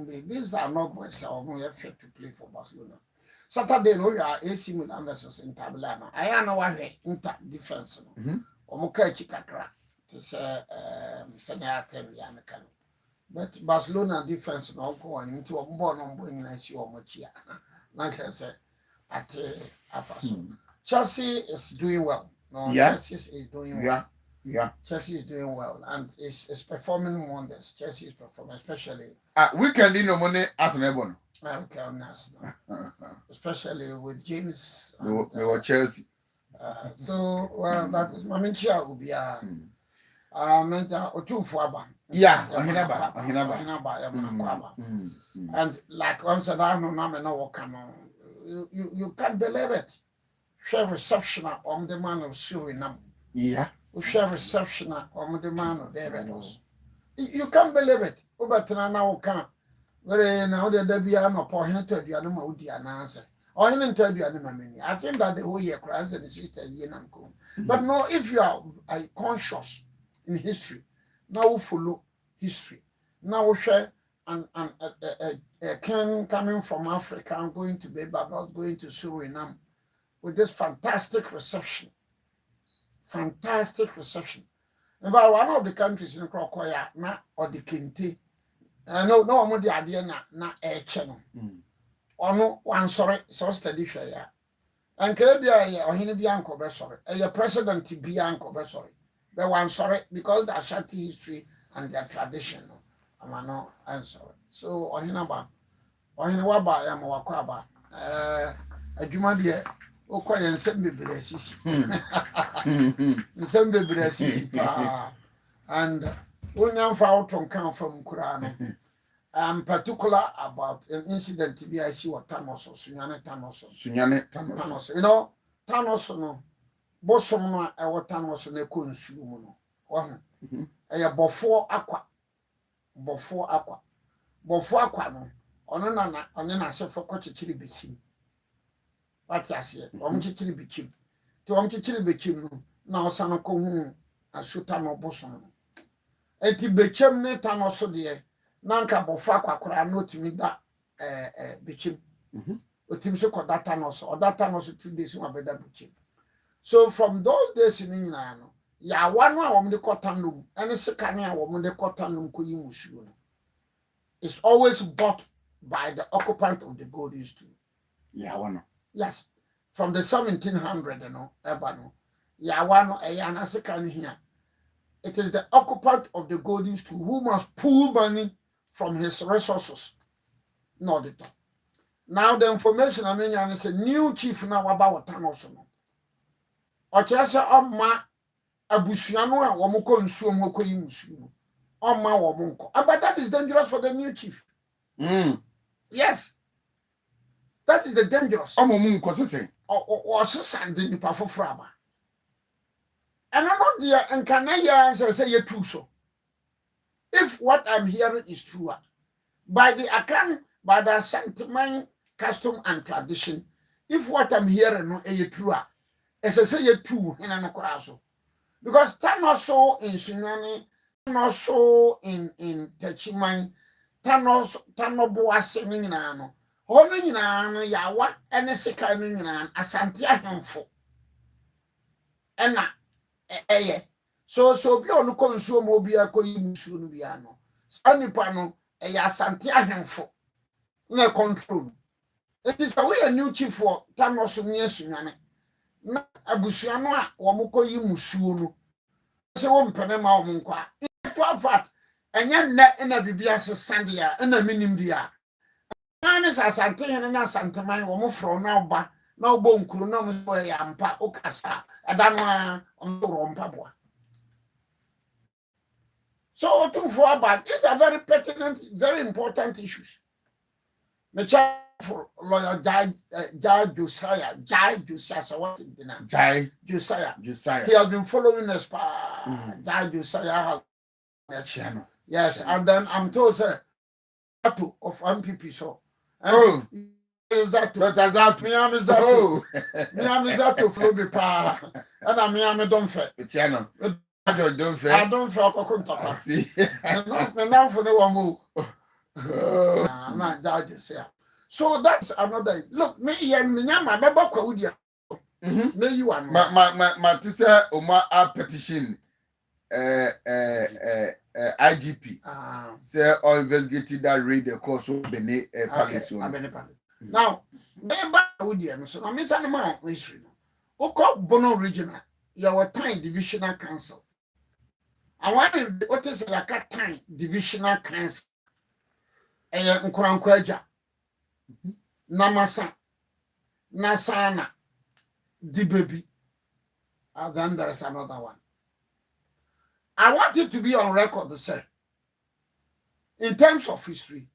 these are not boys who are fit to play for Barcelona. Saturday, no, you are AC Milan versus Inter Milan. I know why Inter defense. Omuka Chikakra. This Sanya Tembian. But Barcelona defense no go into a born on boing as you Mochia. Like I said, at Afaso. Chelsea is doing well. No, Chelsea is doing well. Yeah. Chelsea is doing well and it's performing wonders. Chelsea is performing, especially. We can do no money as an ebon. Okay, especially with James. They were Chelsea. So, well, that is Maminchia will be a mentor or two for Abba. Yeah, and like once I know, no, you can't believe it. Share reception on the man of Suriname. Yeah. We share reception on the man of David. You can't believe it. Ubatana now can't. Very now the Debiano for him to be an answer. Or him to be an I think that the whole year cries and the sister Yenamko. But no, if you are conscious in history, now we follow history. Now we share a king coming from Africa and going to Barbados, going to Suriname with this fantastic reception. Fantastic reception. In fact, one of the countries in Krokoya, na or the Kinte. No, I'm the idea na a channel. Or no, one sorry, so steady share. And Caribbean or Hinibianco, sorry. A president to be uncle, sorry. But one sorry, because the Ashanti history and their tradition. I'm not answer. So, Ohinaba, Ohinawaba, I'm Wakwaba, a Jumadia. Okoye nsembe bresisi. Nsembe bresisi pa. And unyam found from Kurano. I'm particular about an incident to be I see what Thanos or Sunyane Thanos. You know, Thanos no. Bosom no e what Thanos ne ko nsuo mu no. Ohu. E bofo akwa. Bofo akwa no. Ono na se fo ko chichiri bechi. What I say, Omchichiri Bikim. To Omchichiri Bikim, now Sana Kohu, a Sutano Boson. Eti Bechem netan also dear, Nanka Bofaka could have not me that Bikim. Utimso called that Thanos, or that Thanos 2 days in a better Bikim. So from those days in England, ya one woman the cotton and a second woman the cotton kuyimusu. It's always bought by the occupant of the golden stool. Yeah, one. Yes, from the 1700, you know, Ebano. Yawano Ayana second here. It is the occupant of the golden stool who must pull money from his resources. Not the top. Now the information I mean is a new chief now about Thanos. Okiasa Oma Abusiano and Womoko and Suomoko Yimusu. Oma Womonko. But that is dangerous for the new chief. Yes. That is the dangerous. Or Susan the Pafo Fraba. And I'm not there and can I say you true so. If what I'm hearing is true, by the account, by the sentiment, custom and tradition, if what I'm hearing is true, as I say you true in an okoraso. Because Thanos in Sunyani, Thanos in Techiman, Thanos Boas in Nano. Holding na yawa ene sika ni nyina asante ahemfo ena so bi onu ko nsuo mo bi akoyi nsuo no bia no sanipa no asante ahemfo na control it is we a new chief for Thanos ni asunwane na abusua no a wo mo koyi musuo no se wo mpene ma wo nkwa to avat enya nne na bibia se sande a na minim dia Anis asante hene na asanteman wo mo fro na oba na obo nkuru na mo ya mpa okasa adanu a omro mpa boa. So what for about these are very pertinent, very important issues. The child for lawyer Jai Josiah, so what in dinner? Jai Josiah. Josiah. He has been following us. Jai Josiah has channel. Yes, and then I'm told sir of MPP so. Oh, is that but that's out me am is that oh me am is that to flow be pa and I me am don't fair the channel. I don't fair. I don't fair kokun talk. See. And now for the one move. judges. Yeah. So that's another. Look, me and me nyama baba kwa udia. Me you are. Ma to say Oma a petition IGP. Say all investigated that raid the course of Benin Palace. Now, me ba udia so na me say na ma history no. Oko Bono regional, your time divisional council. I want what is like time divisional council. Nkurankwaja. Namasa. Nasana. The baby. Then there's another one. I want it to be on record to say, in terms of history,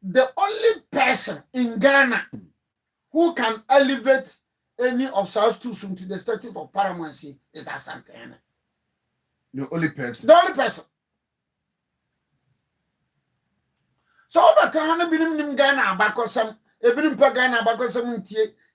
the only person in Ghana who can elevate any of South Tucson to the status of paramountcy is that Santana. The only person. The only person. So over Kahana Binim Ghana, Bakosam, Ebrim Pagana, Bakosam,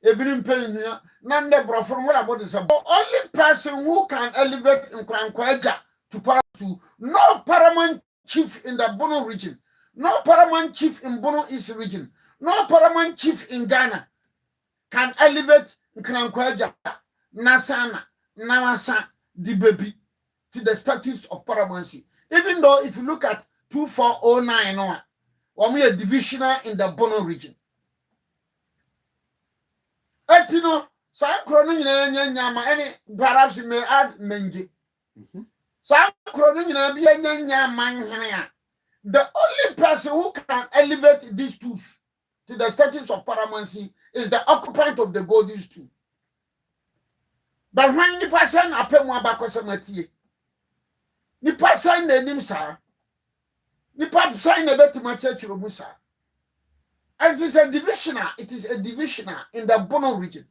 Ebrim Pen, Nanda brought from what about this. The only person who can elevate in Krankwaja to no paramount chief in the Bono region, no paramount chief in Bono East region, no paramount chief in Ghana can elevate Krankwaja, Nasana, Namasa, the baby to the status of paramountcy. Even though if you look at 2409, we are divisional in the Bono region. Etino, some croning any perhaps you may add Mengi. Some croning the only person who can elevate these two to the status of paramountcy is the occupant of the golden stool. But when the person appear more back the person the name sir, the pap sign a better my church of Musa. And it is a divisional in the Bono region.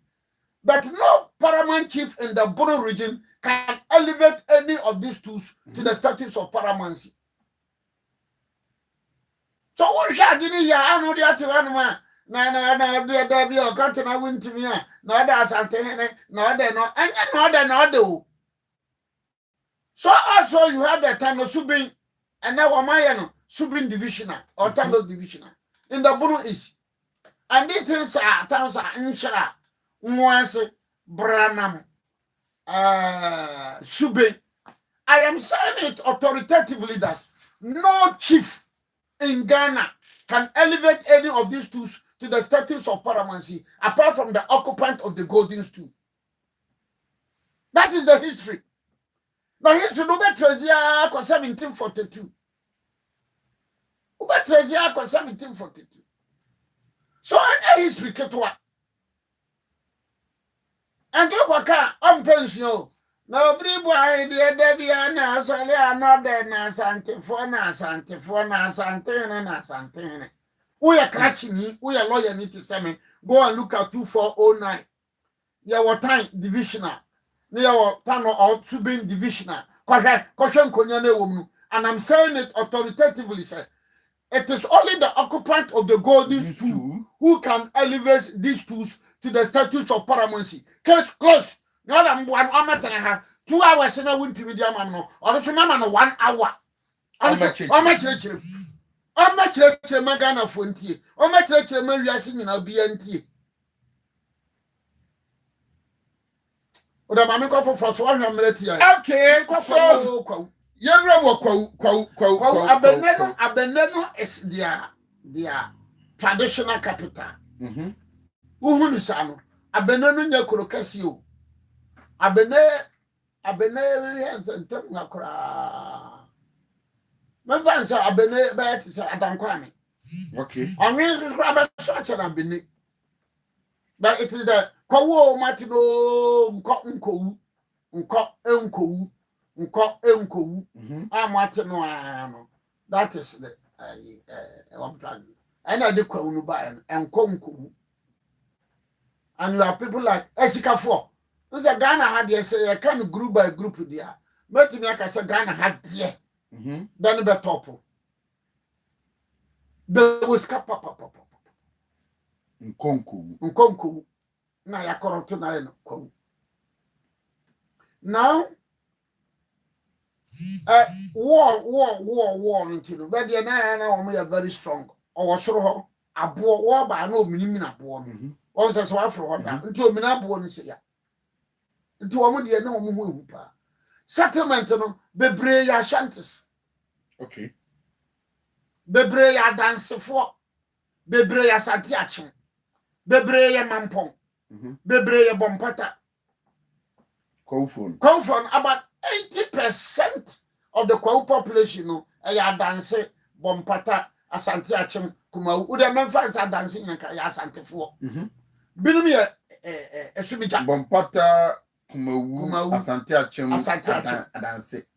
But no paramount chief in the Bono region can elevate any of these tools to the status of paramountcy. So what shall I know the other one? No, there be a country I win to me. No, that's Antene, no, they no, and no. So also you have the time of Subin, and now Mayano, Subin divisional or Tando divisional in the Bono East. And these things are towns are Inshara, Mwase, Branham, Subin. I am saying it authoritatively that no chief in Ghana can elevate any of these tools to the status of paramountcy apart from the occupant of the golden stool. That is the history. Now history no better 1742. Better 1742. So any history ketwa. And do waka pension. No Obiri Boahen the Devia na sole another na santene. We are catching me, we are lawyer need to say me. Go and look at 2409. Your time divisional. Your time or to be divisional. And I'm saying it authoritatively, sir. It is only the occupant of the golden stool who can elevate these tools to the status of paramountcy. Case close. Now I'm 1 hour 2 hours and I went to media man or the man 1 hour. I'm not Magana Fonti. I'm not Maria singing a BNT. But I'm going for 100 years. Okay, so Abeneno is their traditional capital. Who is Sano? Abeneno Yakurokasio. Abene has a temple. My fans are Abene Bet is Adam Kwame. Okay. I'm going to describe a such an Abene. But it is the Kawo Matino Unko. I'm Martino. That is the and I did Kwanuba and Konku. And you have people like Esika 4. There's a Ghana had there say a kind of group by group there. But me I say Ghana had there. Then the top. There was Kappa. Nkonku. Na ya corrupt na no. Now war until but the na we are very strong. Our soro abo wo ba na omini na abo no on se so afro ho da nti omini abo no se ya nti wo mo de na wo mo hu pa settlement no bebre ya shanties okay bebre ya dansefo bebre ya sati achen bebre ya mampon bebre ya bompata Kwafon about 80% of the Kwawu population no ya dance bompata asante achem kumawu ude memfa sa dance nyanka ya asantefo binum ye esubija bompata kumawu asante achem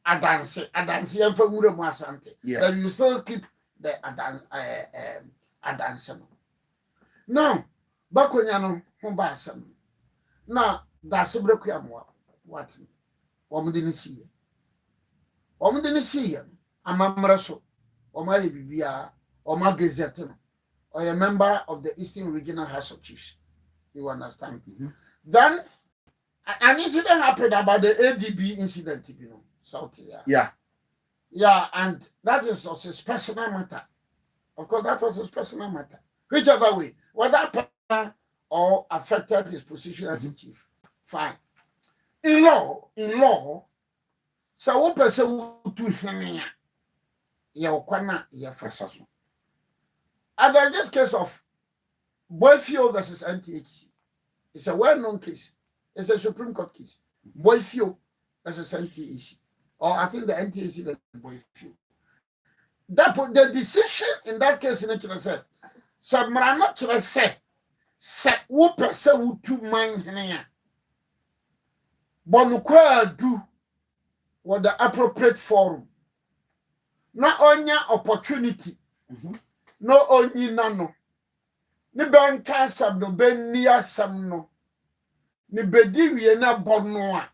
adanse yemfa wure mu asante but you still keep the adanse no now bakonya no ho ba asem na da sebreku amwa what omudini siye amamra so omaye bibia omagazette no or a member of the Eastern Regional House of Chiefs. You understand? Then an incident happened about the ADB incident, you know, South here. Yeah, and that is also his personal matter. Of course, that was his personal matter. Whichever way, whether personal or affected his position as a chief, fine. In law, so one person who to him, and there is this case of Boyfio versus NTHC. It's a well-known case. It's a Supreme Court case. Boyfio versus NTHC. Or I think the NTHC the Boyfio. That the decision in that case in the said, Samrana to say, who person who to mind here. Bonukwa do what the appropriate forum. Not only opportunity. No only nano. Ni ben kasam no ben ni asam no. Ni bedi wie na bono a.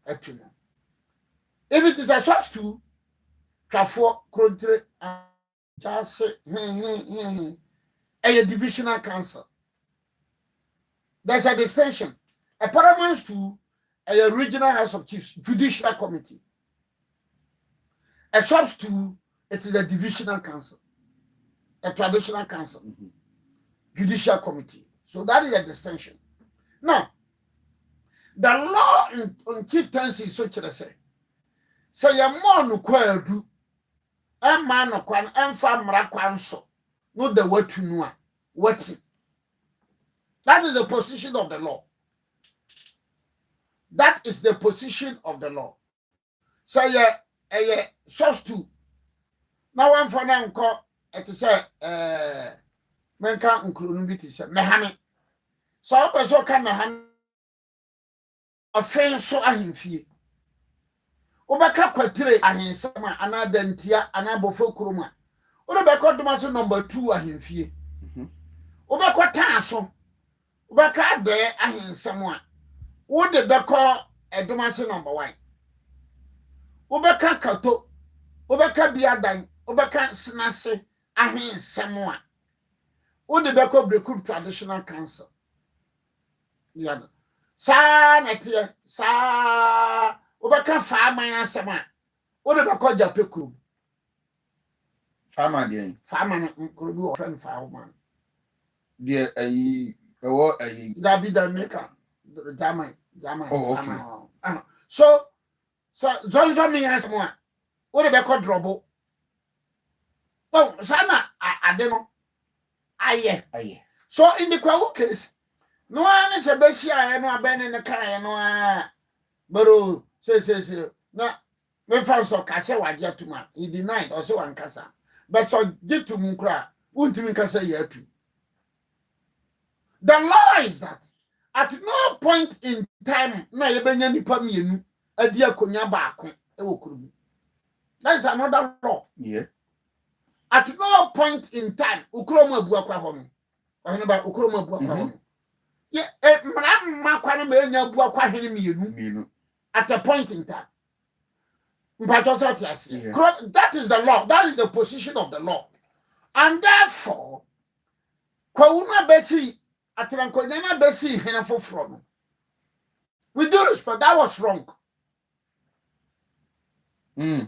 Etuno. If it is a substitute, kafo kontre just a divisional council. There's a distinction. A paramount to a regional house of chiefs, judicial committee. A substitute, it is a divisional council. A traditional council, judicial committee. So that is a distinction. Now, the law on chieftaincy is such as say your more no kwadu, a man no kwan, and famra kwanso, not the word to know what. That is the position of the law. That is the position of the law. So yeah, substitute. Now I'm for now call. It is a menka unkrunumbiti se mehame so opeso ka mehame offenso ahemfie obeka kwatire ahensama anadantia anabofo kuruma obeka domaso number 2 ahemfie obeka tanso obeka de ahensama wo de beko edomaso number 1 obeka kato obeka biadan obeka sinase ahin semwa wo de beko breku traditional council yana sa natie sa obeka fa man asema wo de beko japekuru Farmer dey. Farmer could be often farmer. There a That be the maker. The Jama. Oh, okay. So Johnson me has more. What about called trouble? Oh, Sana, I don't know. Aye. So in the Kwawu case, no one is a Beshia and no Ben in the car and no but say no. When first of Kasa was yet to man, he denied or so on Kasa. But so get to Munkra, won't you Kasa yet to? The law is that at no point in time, na yebenya nipa mienu adi akonya baako e wokurubu. That is another law. Yeah. At no point in time, ukromo abu akwa ho no. Ohene ba ukromo abu akwa ho no. Ye mra kwa no menya abu akwa hene mienu. At a point in time. That is the law. That is the position of the law. And therefore, Kwauna Bessie, Atrankoyana Bessie, Henafo from. With due respect, that was wrong.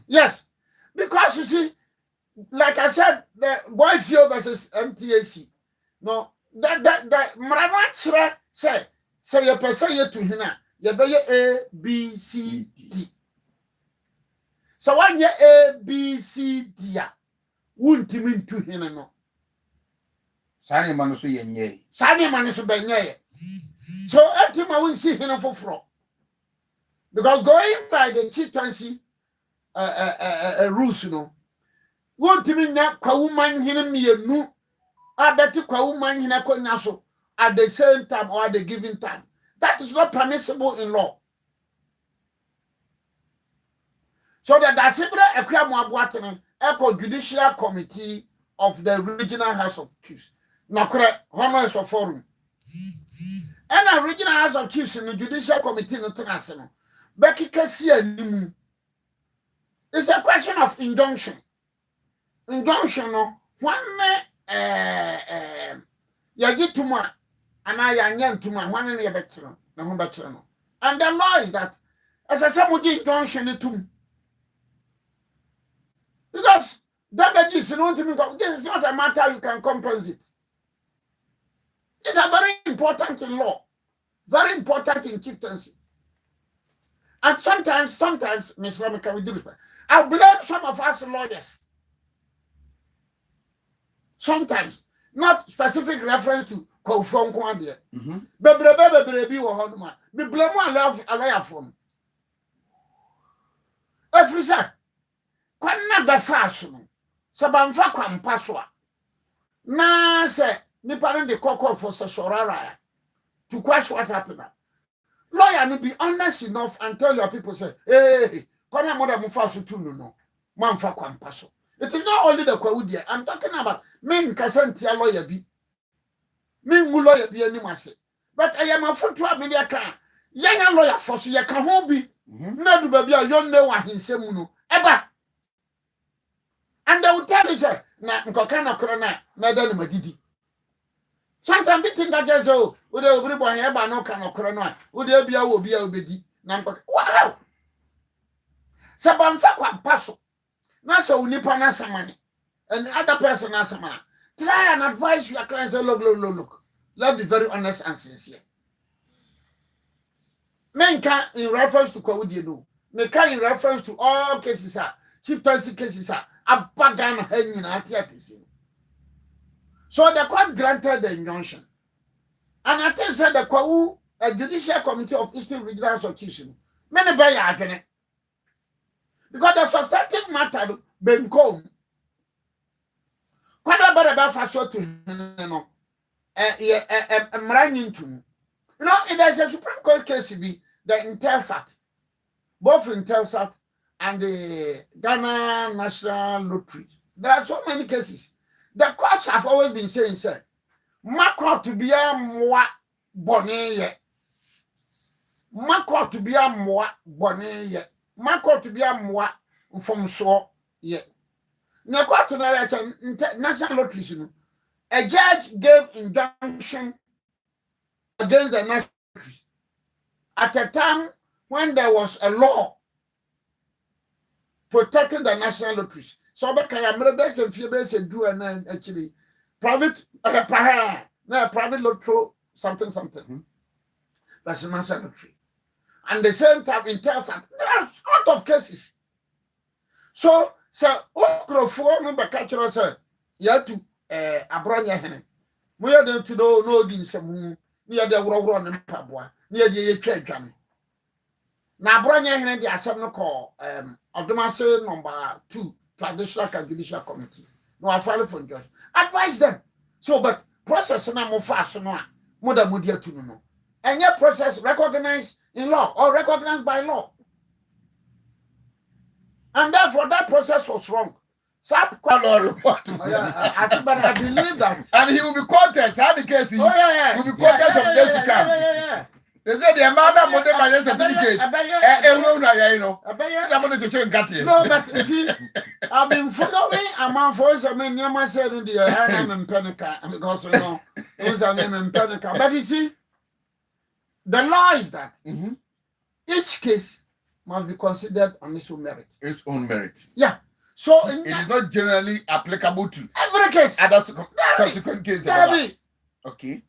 Yes. Because you see, like I said, the Boyfield versus MTAC. No, that Maravan say a person to hina, you be A, B, C, D. So when you A, B, C, D, won't mean to hina no. Sani manusu yenye. Sani manusu benye. So Etima won't see hina for fraud. Because going by the chieftaincy rules, you know, won't mean that Kawuman hina me nu. I bet you Kawuman hina konyaso at the same time or at the given time. That is not permissible in law. So that the Sibra Equia Mwabuatene Echo Judicial Committee of the Regional House of Chiefs. Now, correct, honor is a forum. And a Regional House of Chiefs in the Judicial Committee no Tenasino. Becky Cassia Nimu. It's a question of injunction. Injunction, no, one Yaji Tuma, and I am Tuma, one in your veteran, no veteran. And the law is that, as I said, we did injunction to because damages is not a matter you can compensate. It's a very important in law, very important in chieftaincy. And sometimes, Miss Ramika, with due respect, I blame some of us lawyers. Sometimes, not specific reference to Kofron Kwandia. Baby or Hodma. Be blame one love a lawyer from. Every sir, Kwana Bafaso, Sabanfa Kwampaswa. Na say, me parent the cocoa for Sashorara to question what happened. Lawyer, no be honest enough and tell your people, say, hey, Kwana Moda Mufasu Tunu no, Manfa Kwampaso. It is not only the Kwaudia. I'm talking about men Casantia lawyer be. Men will lawyer be any masse. But I am a foot to a media car. Young lawyer for so you can hold be. Not baby, a young no one himself, ever. And I will tell you, sir, Nkokana Corona, Madame Madidi. Sometimes we think that just so, would Obiri Boahen no can Corona, would there be a will be a obedi. Wow! Sabanfa Kwampaso. Not so nipa na samani. And the other person na samana. Try and advise your client. Say, look. Let's be very honest and sincere. Men can in reference to what you do. Men can in reference to all cases are chieftaincy cases are abagan hanging at the So the court granted the injunction. And I tell said the Kwau a judicial committee of Eastern Regional Association. Many by your because the substantive matter been called. Quite about faso to no. You know, there's a Supreme Court case be the Intelsat, both Intelsat and the Ghana National Lottery. There are so many cases. The courts have always been saying, sir, Mako to be a moi bonnet. Mako to be a moi bonnet. Marco to be a moi from so yet. Now, to national lottery. A judge gave injunction against the national lottery at a time when there was a law protecting the national lotteries. So, but I am rebels and fears and do and actually private lottery something. That's a national lottery. And the same time in terms of there are a lot of cases. So, Okrofo number catcher sir, you have to abronya hene. We are to know no din some near the run and pabwa, near the church. Now, Bronya hene the assembly call Abdomase number 2 traditional judicial committee. No, I follow from judge. Advise them. So, but process na mo fast no more than media to know. And your process recognized in law or recognized by law. And therefore, that process was wrong. So I believe that. And he will be quoted. So the case will be quoted from days to come. They say the amount of money my certificate. No, but if he, I've been following among folks. I mean, you said the name and Penica, because you know, those are name and Penica. But you see, the law is that each case must be considered on its own merit. Its own merit. Yeah. So it is not generally applicable to every case. Other subsequent cases. Okay.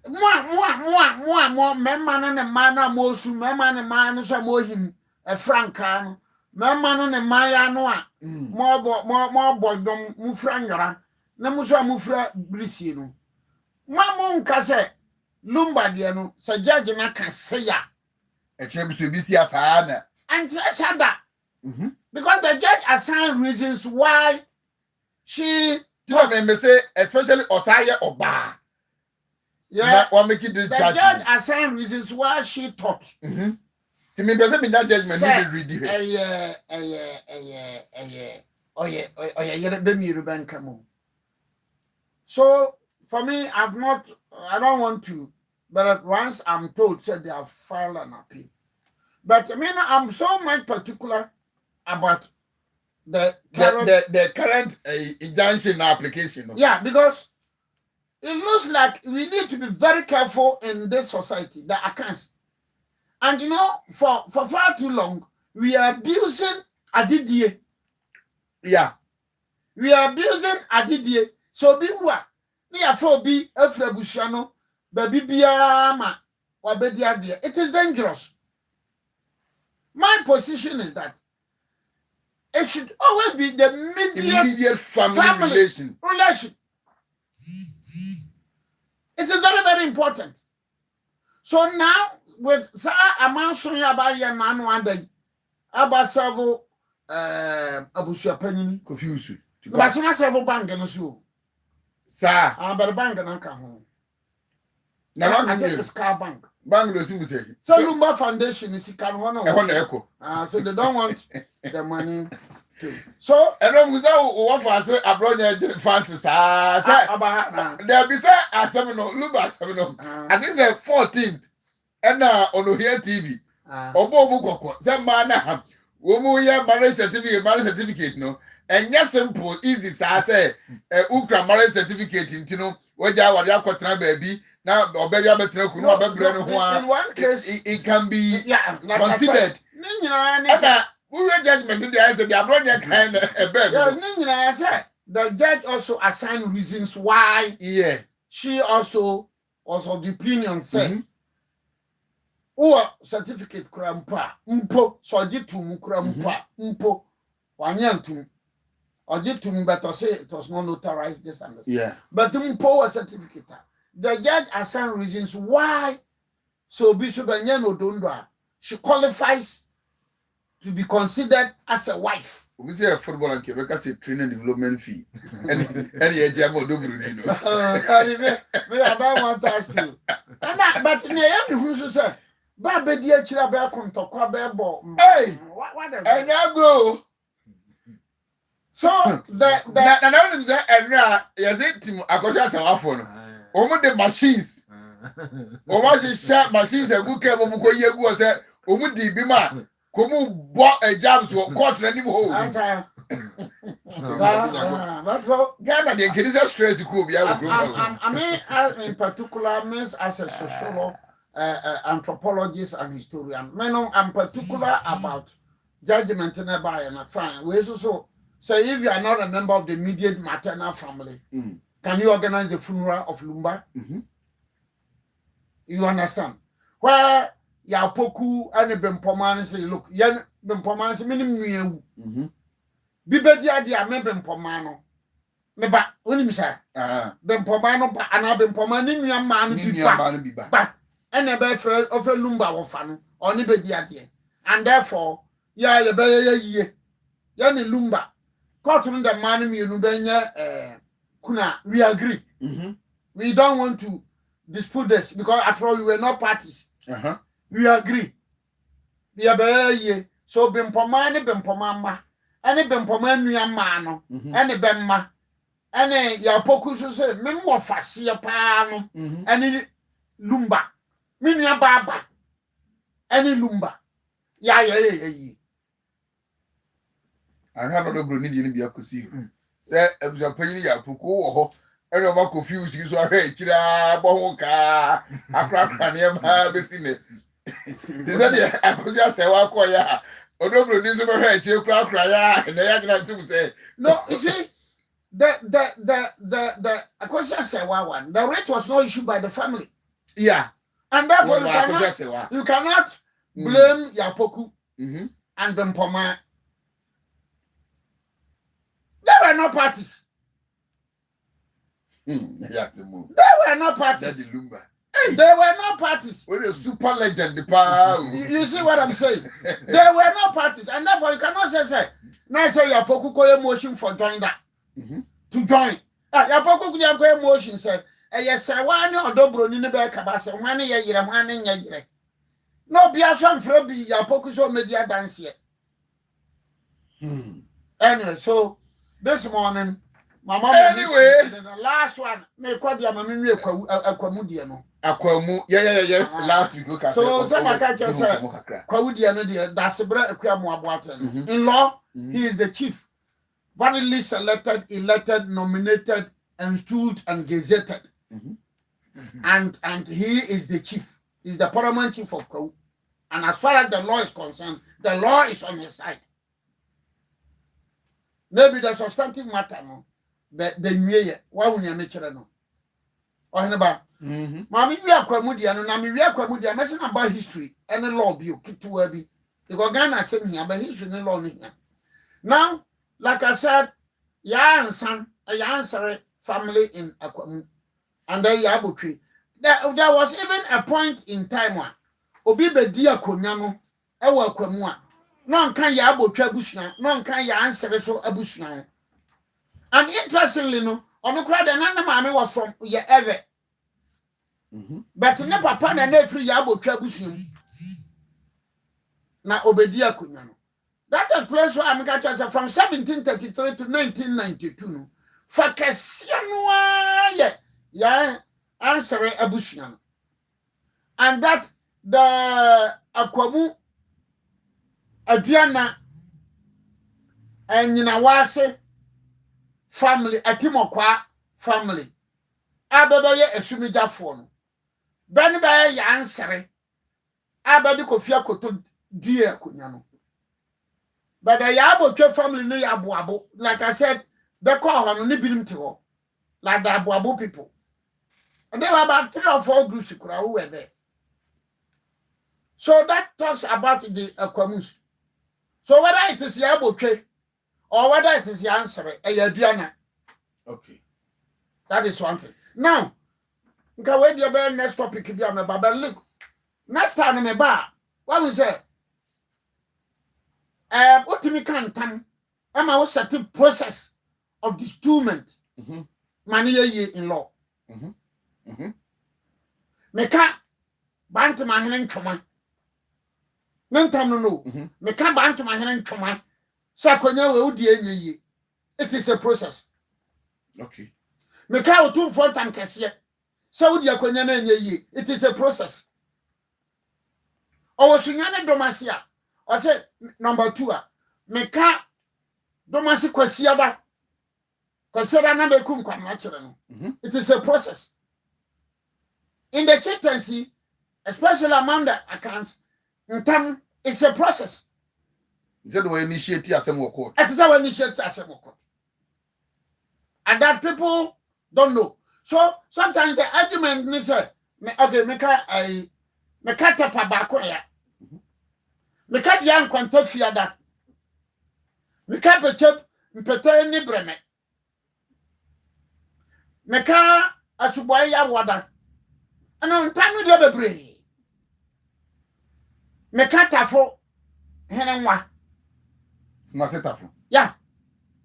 More memman and a man are more soon, memman and man is a more him, a francan, memman and a maya noa, more boydom, mufrangara, namusa mufra brisino. Mamon case, Lumbadiano, Sir Judge Naka say ya. A chamber should be see as Anna. And just had that. Because the judge assigned reasons why she told me, say, especially Osaya or Bar. Yeah, what make it this the judge assigned reasons why she thought. To me, better be that judgment. So for me, I don't want to, but once I'm told said they have filed an appeal. But I mean, I'm so much particular about the current injunction application. Yeah, because it looks like we need to be very careful in this society, the accounts. And you know, for far too long, we are abusing Adidie. Yeah. We are abusing Adidie. So be what? Me afo be Efrebusiano, baby biama, wabediadia. It is dangerous. My position is that it should always be the immediate family relation. It is very, very important. So now, with Sir Amanson Yabaya Man one day, Abasavo Abusia Penny, confuse you. Basina Savo Bank and so. Sir, I'm a bank and Uncle home. Now, I take the Scar Bank. Bangladesh, so Lumba Foundation is one of echo. So they don't want the money too. So and then we offer us a bronya Francis. There be say a seminar, Lumba seminar. I think the 14th and on here TV. Obo Bukoko, some man, woman, marriage certificate, no. And yes, simple, easy, say, Ukra marriage certificate, you know, where you are baby. Now, in one case, it can be considered. Judgment the judge also assigned reasons why she also was of the opinion said, certificate krampa, mpo, so jitum krampa, mpo, wanyantum, or jitum, but I say it was not notarized this and this. Yeah. But mpo was certificate. The judge assigned reasons why so Bishop Anyano Dondwa she qualifies to be considered as a wife. We say a football and Quebec say training development fee. Any example do Bruno. I don't want us to. But Naomi who said, Baba dear Chilabel Contokwa Bebo. Hey, what and now go. So the yes, it across our phone. Omo the machines. Omo she machines e good care omo ko yegu o say omo di bi ma ko mu bo jobs wo court na nim ho. That's all. Ghana the increase stress ko bi I mean in particular means as a sociologist, anthropologist and historian. I'm particular about judgment nearby and fine. We also say if you are not a member of the immediate maternal family. Can you organize the funeral of Lumba? You understand? Where Yapoku and the Bempoman say, look, Yan Bempoman say, minimum. Bibedia, the Bempomano. Meba, when you say, Bempomano, and I've been pomaning your man, but and a bear friend of a Lumba or fan, or Nibedia, and therefore, ya ye, Yanni Lumba, cotton the man, you know, Kuna, we agree. We don't want to dispute this because after all we were not parties. We agree. We are very so Bempomani Bempomama, any Bempoman Yamano, any Bemma, any Yapoku say, Memo Fasia Pano, any Lumba, Minia Baba, any Lumba. Yeah. I have not a need to be see. Say, if you're paying your puku, and you're confused, you saw hey, Chida, Bohoka, a crack, and you have seen it. They said, I could just say, well, Odobro ni so be hwe che kura ya na ya gina to say. No, you see, the question say one. The rate was not issued by the family. Yeah. And therefore you cannot blame Yapoku and Bempoma. There were no parties. Yes, the move. There were no parties. That's the lumba. There were no parties. What a super legend, the power. You see what I'm saying? There were no parties, and therefore you cannot say, now say Yapoku call motion for join that. To join. Yapoku could go motion said, yes, I want no dobro ni be kabasa, one year, one year. No, be a son for be Yapoku so media dance here. Anyway, so this morning, my mom. Anyway, the last one, me quite the mammy aquamudiano. Aquamu, yes, last week. Okay, so some I can't just say, Quamudiano, dear, that's a bread aquamuabuatan. In law, he is the chief, validly selected, elected, nominated, installed, and gazetted. And he is the chief, he's the paramount chief of Kau. And as far as the law is concerned, the law is on his side. Maybe the substantive matter, no. The new year, why would you make it no? Or about Mammy, we are Quamudian, and we are Quamudian, messing about history and the law be to Webby. The Gogana sitting here, but history and law here. Now, like I said, ya and son, a answer family in Aquamu, and then Yabu tree. There was even a point in time one. Obibe dia Konyano, Ewa Quamua. None can Yabu Trabushna, none can ya answer so abushna. And interestingly, no, on the crowd, another mammy was from your ever. But never papa and every Yabu Trabushim. Now Obedia Kunyano. That explains why I'm got from 1733 to 1992. For Cassiano, yeah, answer abushna. And that the Aquamu Adriana and Yinawase family, Atimokwa family. Ababaye Esumija phone. Benny by ya answer. Abadi Kofia Koto dear Kunyano. But the Yabo family no Yabuabo, like I said, they call her no bilim to like the Abuabo people. And there were about 3 or 4 groups who were there. So that talks about the Aquamus. So whether it is Yabo or whether it is the answer, okay. That is one thing. Now, wait the next topic be on the look. Next time me ba, what we say? What me can time? Am I certain process of disturment? Money in law. Me can bant my hand in trauma. No time no. Me can bant my hand in trauma. Sakonya we udi it is a process. Okay. Me can 2-4 time kese. Saudi akonya na enye it is a process. Owo sunyane domasia. I say number 2 me can domasi kwasiada. Kwasiada na be kum kwa na kire no. It is a process. In the chieftaincy, especially among the accounts, it's a process. Is that the way initiate assembly court? It is our initiate assembly court. And that people don't know. So sometimes the argument is okay, make a tapa bakoya. Make a young quantafia that. Make a pechep, mpete ni breme. Make a asuboya wada. And on time with your baby. Make a tafo. Henenwa. Masetafu. Yeah.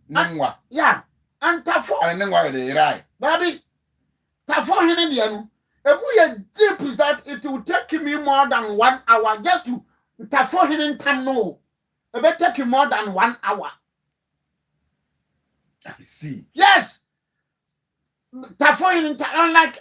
Nwa. Yeah. And tafo. And then why they right? Baby. Tafo henendiano. And we are deep is that it will take me more than 1 hour just to tafo henen time no. It will take you more than 1 hour. I see. Yes. Tafo henen unlike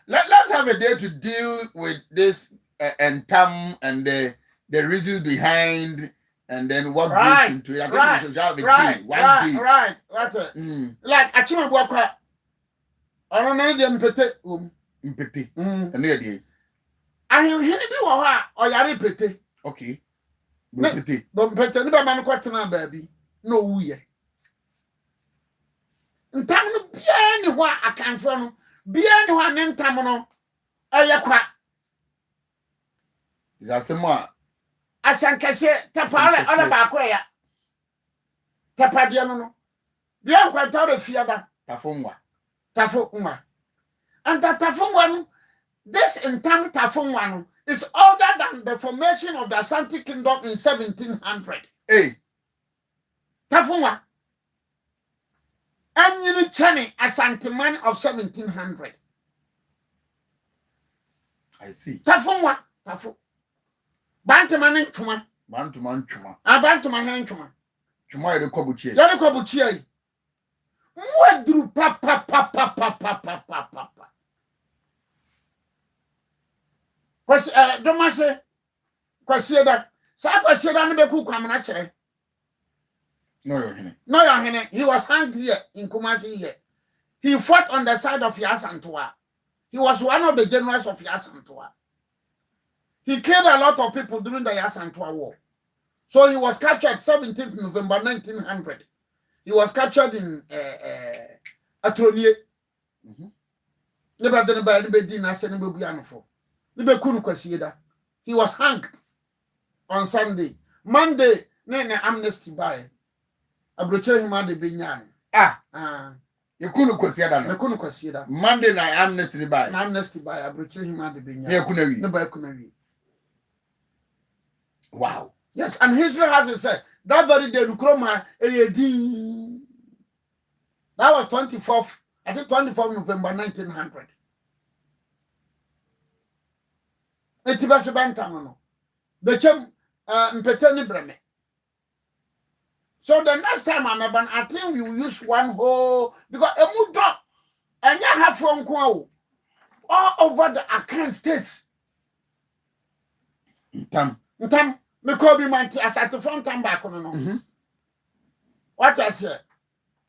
let's have a day to deal with this and the reasons behind and then what goes into it. I think we should have a day. One day. Right. Like Achima Bwakwa. I don't know them pete. Mpete. And there day. I hear him be wa or yare pete. Okay. Bopete. Bompete ni ba man kwatena baabi na owuye. Ntam no bia ni ho akanfo no, bia ni ho ne ntam no ayekwa. Zasema Asankase tapale ona ba ko ya. Tapade no. Bia nkwata re fiada. Tafongwa. Tafongwa. And that Tafongwa no, this ntam Tafongwa no is older than the formation of the Asante Kingdom in 1700. Hey. Tafongwa. And you Chani Asante man of 1700. I see. Tafongwa. Tafu. Bantaman chuma. Bantuman chuma. Bantaman chuma. Chuma yede kobuchie. Yede kobuchie. Mwadru pa. Kwasi domase kwasi da. Sa kwasi da ne beku kwamna kire. No your hene. No your hene. He was hanged here in Kumasi here. He fought on the side of Yasantua. He was one of the generals of Yasantua. He killed a lot of people during the Yasantua war. So he was captured 17th November 1900. He was captured in Atronie. Never done by anybody in Asenibuyano. He was hanged on Sunday. Monday, Nene amnesty by a brochure him at the Binyan. You couldn't consider I couldn't consider Monday night amnesty by a brochure him at the Binyan. Yeah, couldn't Nobody. Wow. Yes, and history has it said that very day, Lukroma, that was 24th, I think 24th November 1900. Etibaso Bantano. Bechem Mpeteni Breme. So the next time I think we will use one whole because a mudo and you have from Kwao all over the Akan states. Tam. Me Kobe Manti as at the front time back on no. What I said.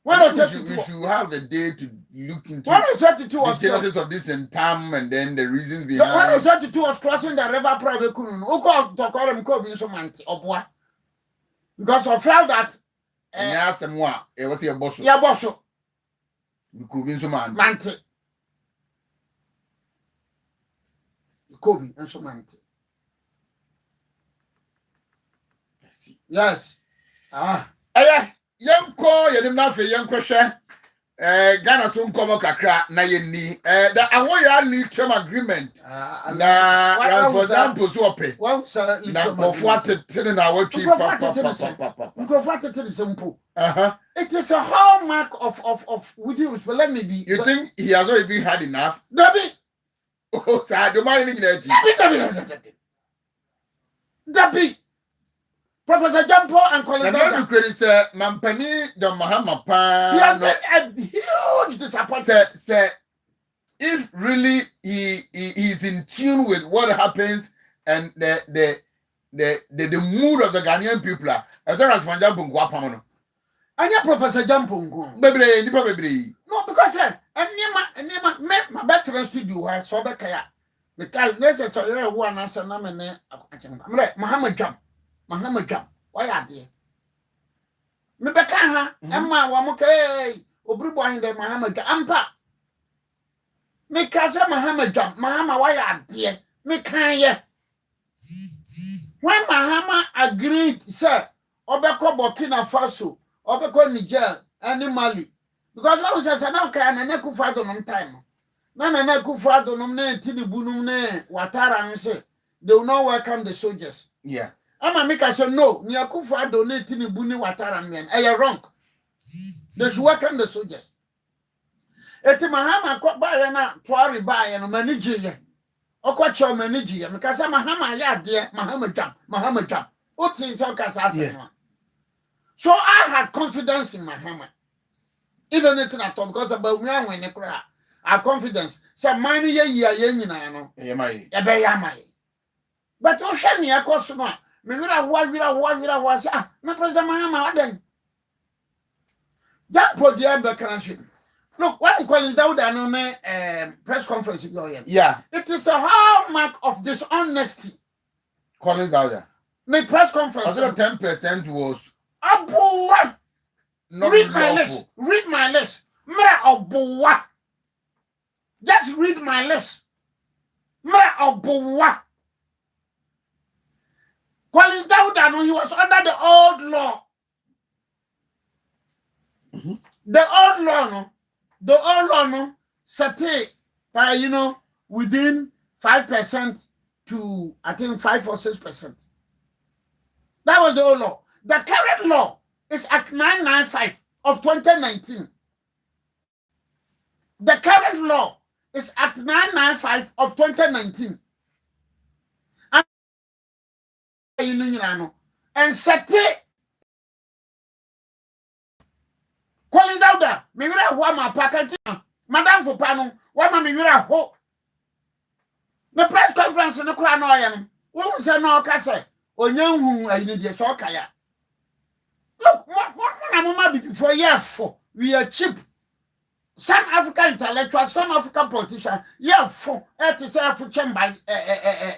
When I said we should have a day to look into when I said to was the genesis of this and Tam and then the reasons behind. When I said to was crossing the river Private Kunun, who called to call him Kobe so Manti or boy. Because I felt that yes, and what it was your boss. Yeah, boss. You could be so man. Manti. Kobe and so Manti. Yes. Yanko yenim na fe yanko hwe Ghana so nkomo kakra na yenni that I want you need term agreement na for example so ope na kofo atete na watwi it is a hallmark of within but let me be you think he has not even had enough Dabi oh so do mind ni Dabi Professor Jampo and Colin Dada. Say, Mampani the Mahama Pa. He had a huge disappointment. Say, if really he's in tune with what happens and the mood of the Ghanaian people, as far as Van Jampo Guapamono. And your Professor Jampo, baby. No, because my veteran studio has so Kaya. Because necessarily one answer Namane Muhammad Jam. Mahama Jam, why are they? Me beka ha, Emma Wamuke, Obiri Boahen de Mahama Jam, Ampa. Me kasa Mahama Jam, Mahama, why are they? Me kanye. When Mahama agreed, sir, Obeko Burkina Faso, Obeko Niger, and Mali, because I was just an okay and a Nekufado on time. Nana Nekufado no ne, Tinibunum ne, Watara and say, they will not welcome the soldiers. Yeah. Ama make us say no, ni Akufo donate ni buni watara men. You're wrong. They should welcome the soldiers. Eti Mahama kwa ba na twari ba no manage ye. Okwacho manage ye. Because Mahama ya de Mahama jam. Oti so kasa no. So I had confidence in Mahama. Even it at all because about me when I have confidence. So mine ye nyina no. E mai. E be ya mai. But o hwe ni akoso no. Me wira wa na President Mahama waden that project be crashing. Look, when Colin Dauda no press conference yeah, it is a hallmark of dishonesty. Colin Dauda The press conference. I said 10% was Abuwa. not Read my lawful. lips. Read my lips. Mra Abuwa. Just read my lips. Mra Abuwa. Collins Dawda, he was under the old law. The old law, no. The old law, no. Set by, within 5% to, I think, 5 or 6%. That was the old law. The current law is Act 995 of 2019. The current law is Act 995 of 2019. And set Collins Dawda, me wira ho ma pakati, Madam for Pano, one me wira ho. The press conference no kra no ya no. Wo say no ka say, onyan hu ayini de so kaya. Look, mama before year 4, we are cheap. Some African intellectuals, some African politicians, year 4, it is a fucking by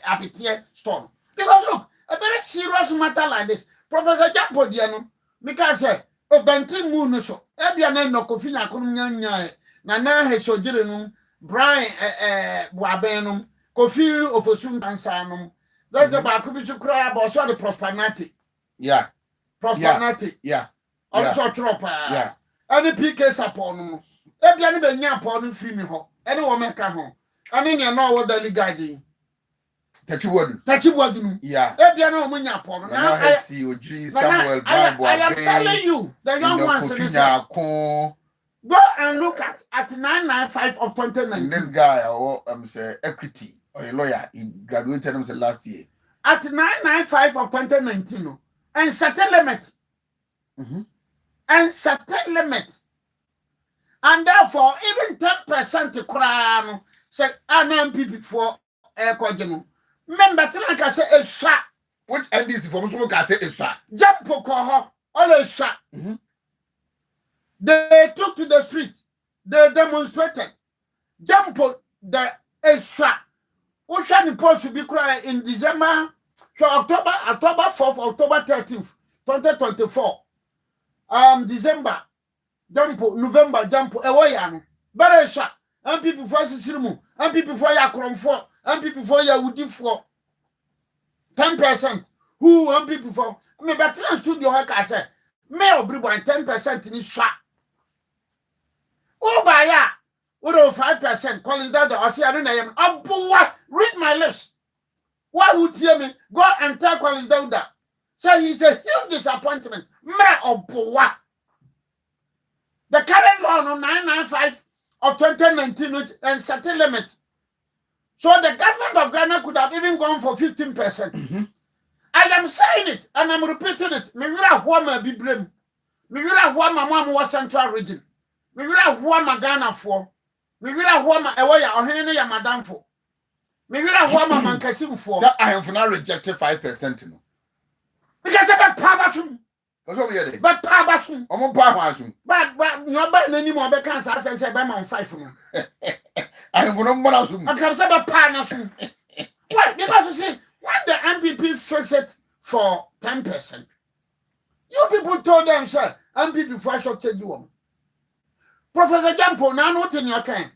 Abitie storm. Because look, a very serious matter like this, Professor Jampo Diano, because o benti mu no so e bia na no kofi nya kunu nya na he sojire no Brian Boahen no kofi ofosum dansa no that's the back bi so kura about so the prosperity also trop any PK support no e bia ne be nya pon no free me ho any wo meka ho ani ne na wo dali guide Tachiwadu no e bia na wo nya pon no na I see Obiri Samuel Boahen. I am telling you the young ones go and look at 995 of 2019. This guy say equity or a lawyer, he graduated last year. At 995 of 2019 and certain limit. And certain limit. And therefore even 10% crown say NMP for air cogeno. Remember I say a shot. Which NDC from someone can say a shot. Jump for all a shot. They took to the street. They demonstrated. Jump the a shot. Ocean supposed to be crying in December, so October 4th, October 13th, 2024. December, jump, November, jump, away, but a shot. And people for Sisimu, and people for Yakron 4, and people for Yahudi 4. 10%. Who and people for me, but studio, like I said, may Obiri Boahen 10% in his shot. Oh, by ya. What 5%? Collins Dawda, I say, I don't know. Oh, read my lips. Why would you hear me? Go and tell Collins Dawda. Say he's a huge disappointment. The current law on 995 of 2019 and certain limit. So the government of Ghana could have even gone for 15%. I am saying it and I'm repeating it. Me will have one be blame. Me will have one my mom was central region. Me will have one my Ghana for. Me will have one my Ewoya or Henry ya madam for. Me will have one my Mankasim for. I have not rejected 5%. Because about Pabasum. Because over here, But Pabasum. Pabasum. But nobody anymore because I said by my 5 for me. I have no more. I can say about Panasum. Why? Because you see, when the MPP fix it for 10%, you people told them, sir, MPP for short you. Professor Jampo, now not in your can.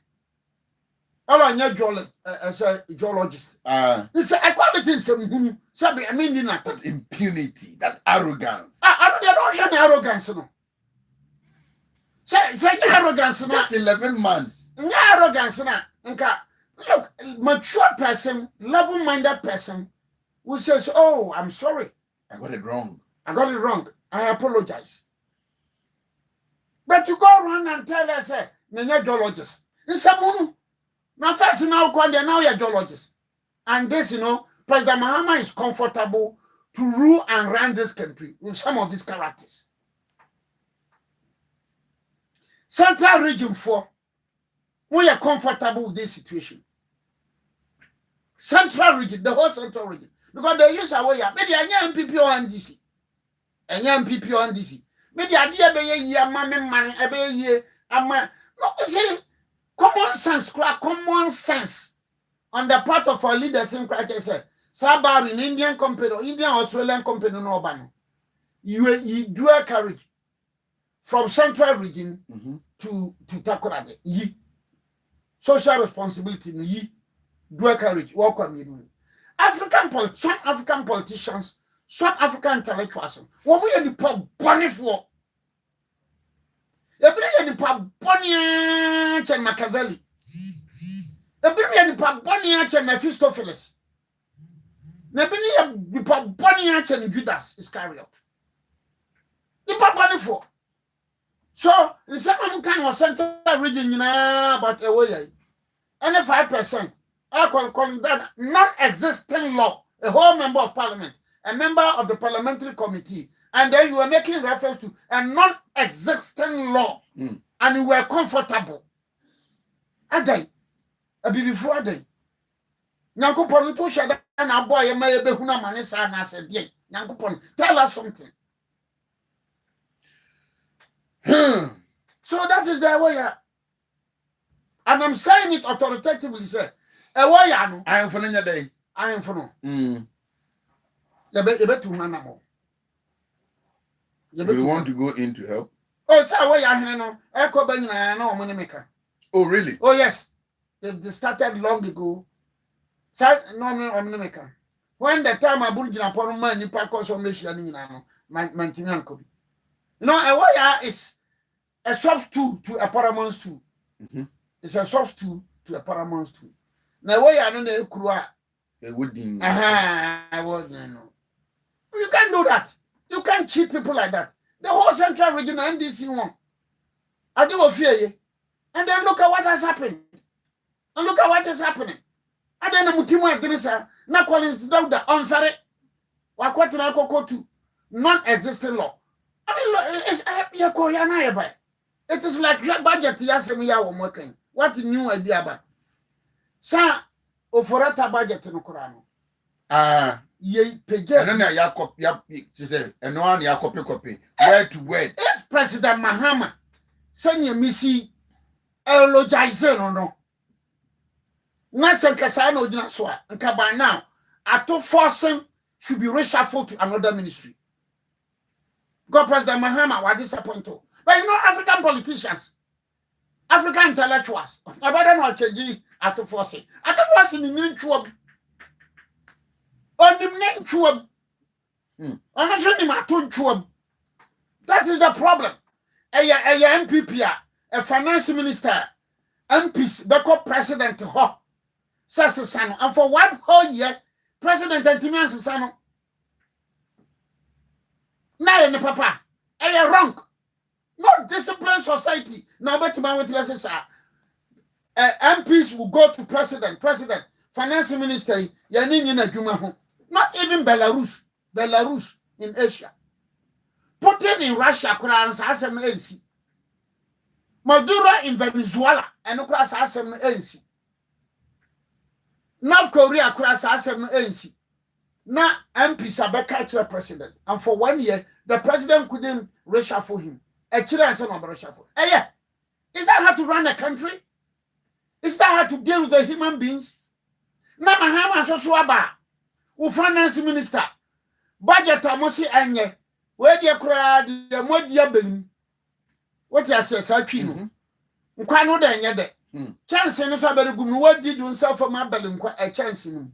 All on your geologist. It's a quality in some I mean, that impunity, that arrogance. I don't have arrogance. No. Say arrogance. Just 11 months. Arrogance. Look, mature person, level-minded person who says, oh, I'm sorry. I got it wrong. I apologize. But you go around and tell us, you're geologist. In some now first now you're geologist. And this, President Mahama is comfortable to rule and run this country with some of these characters. Central Region 4, we are comfortable with this situation. Central Region, the whole Central Region. Because they use our way, maybe a young MPP or NDC. A young MPP or NDC. Maybe idea be a year, mammy, money, a be a year, no, see, common sense on the part of our leaders in Christ. Sabar in Indian company or Indian Australian company no ban. You dual carriage from central region to Takoradi. Social responsibility dual carriage. Some African politicians, some African intellectuals, what we are the pub bunny for. You bring the pub bunny and Machiavelli. You bring the pub bunny and Mephistopheles. You bring the pub bunny and Judas Iscariot. The pub bunny for. So, in some kind of central region, but away. Only 5%. I call that non-existing law. A whole member of parliament, a member of the parliamentary committee, and then you were making reference to a non-existing law, and you were comfortable. A day, a bit before a day. Nyankopon push that and a boy may be Huna Manisa and I said, yeah, Nyankopon, tell us something. So that is the way. And I'm saying it authoritatively, sir. I am for the day. I am for no. You bet to Hanamo. You want to go in to help? Oh, sir, why I know? Echo Benny, I know money maker. Oh, really? Oh, yes. They started long ago. Sir, no, money maker. When the time I put in upon money, Paco, so mission, Mantinan could be. You know, a wire is a substitute to a paramount tool. It's a substitute to a paramount tool. Now, why I don't know crew? It would be. I was no. You can't do that. You can't cheat people like that. The whole central region NDC one. I do fear you. And then look at what has happened. And look at what is happening. And then the Mutimo Adrisa, now calling to the unfair. Wakwatinako non-existing law. I mean, it is like your budget. Yasemiya working. What new idea about? Sa oforata budget no korano. Ye pege. No na Yakop to say and no one copy word to word. If President Mahama send you missy eulogizer no. Na senkasa na ojina so a nka by now ato forcing should be reshuffled to another ministry. God President Mahama was disappointed. But you know African politicians, African intellectuals, about them are changing at the forcing. At the forcing in the chuab. On the name chuab. That is the problem. A MPP, a finance minister, MPs, the president, says son. And for 1 whole year, President Antimian Sano. Now in the papa, a wrong. Not disciplined society. Now, but my witnesses are MPs will go to president, finance minister, not even Belarus in Asia. Putin in Russia, Maduro in Venezuela, and ANC. North Korea, ANC. Now, MPs are back president. And for 1 year, the president couldn't reshuffle him. A children of reshuffle. Yeah. Is that how to run a country? Is that how to deal with the human beings? Now, Mahama Soswaba, who finance minister, budget Amosi Anye, where the crowd, the Modia Belin. What you say, Sakino? Quano then yet. Chance in the what did you himself for my belly? A chance in him.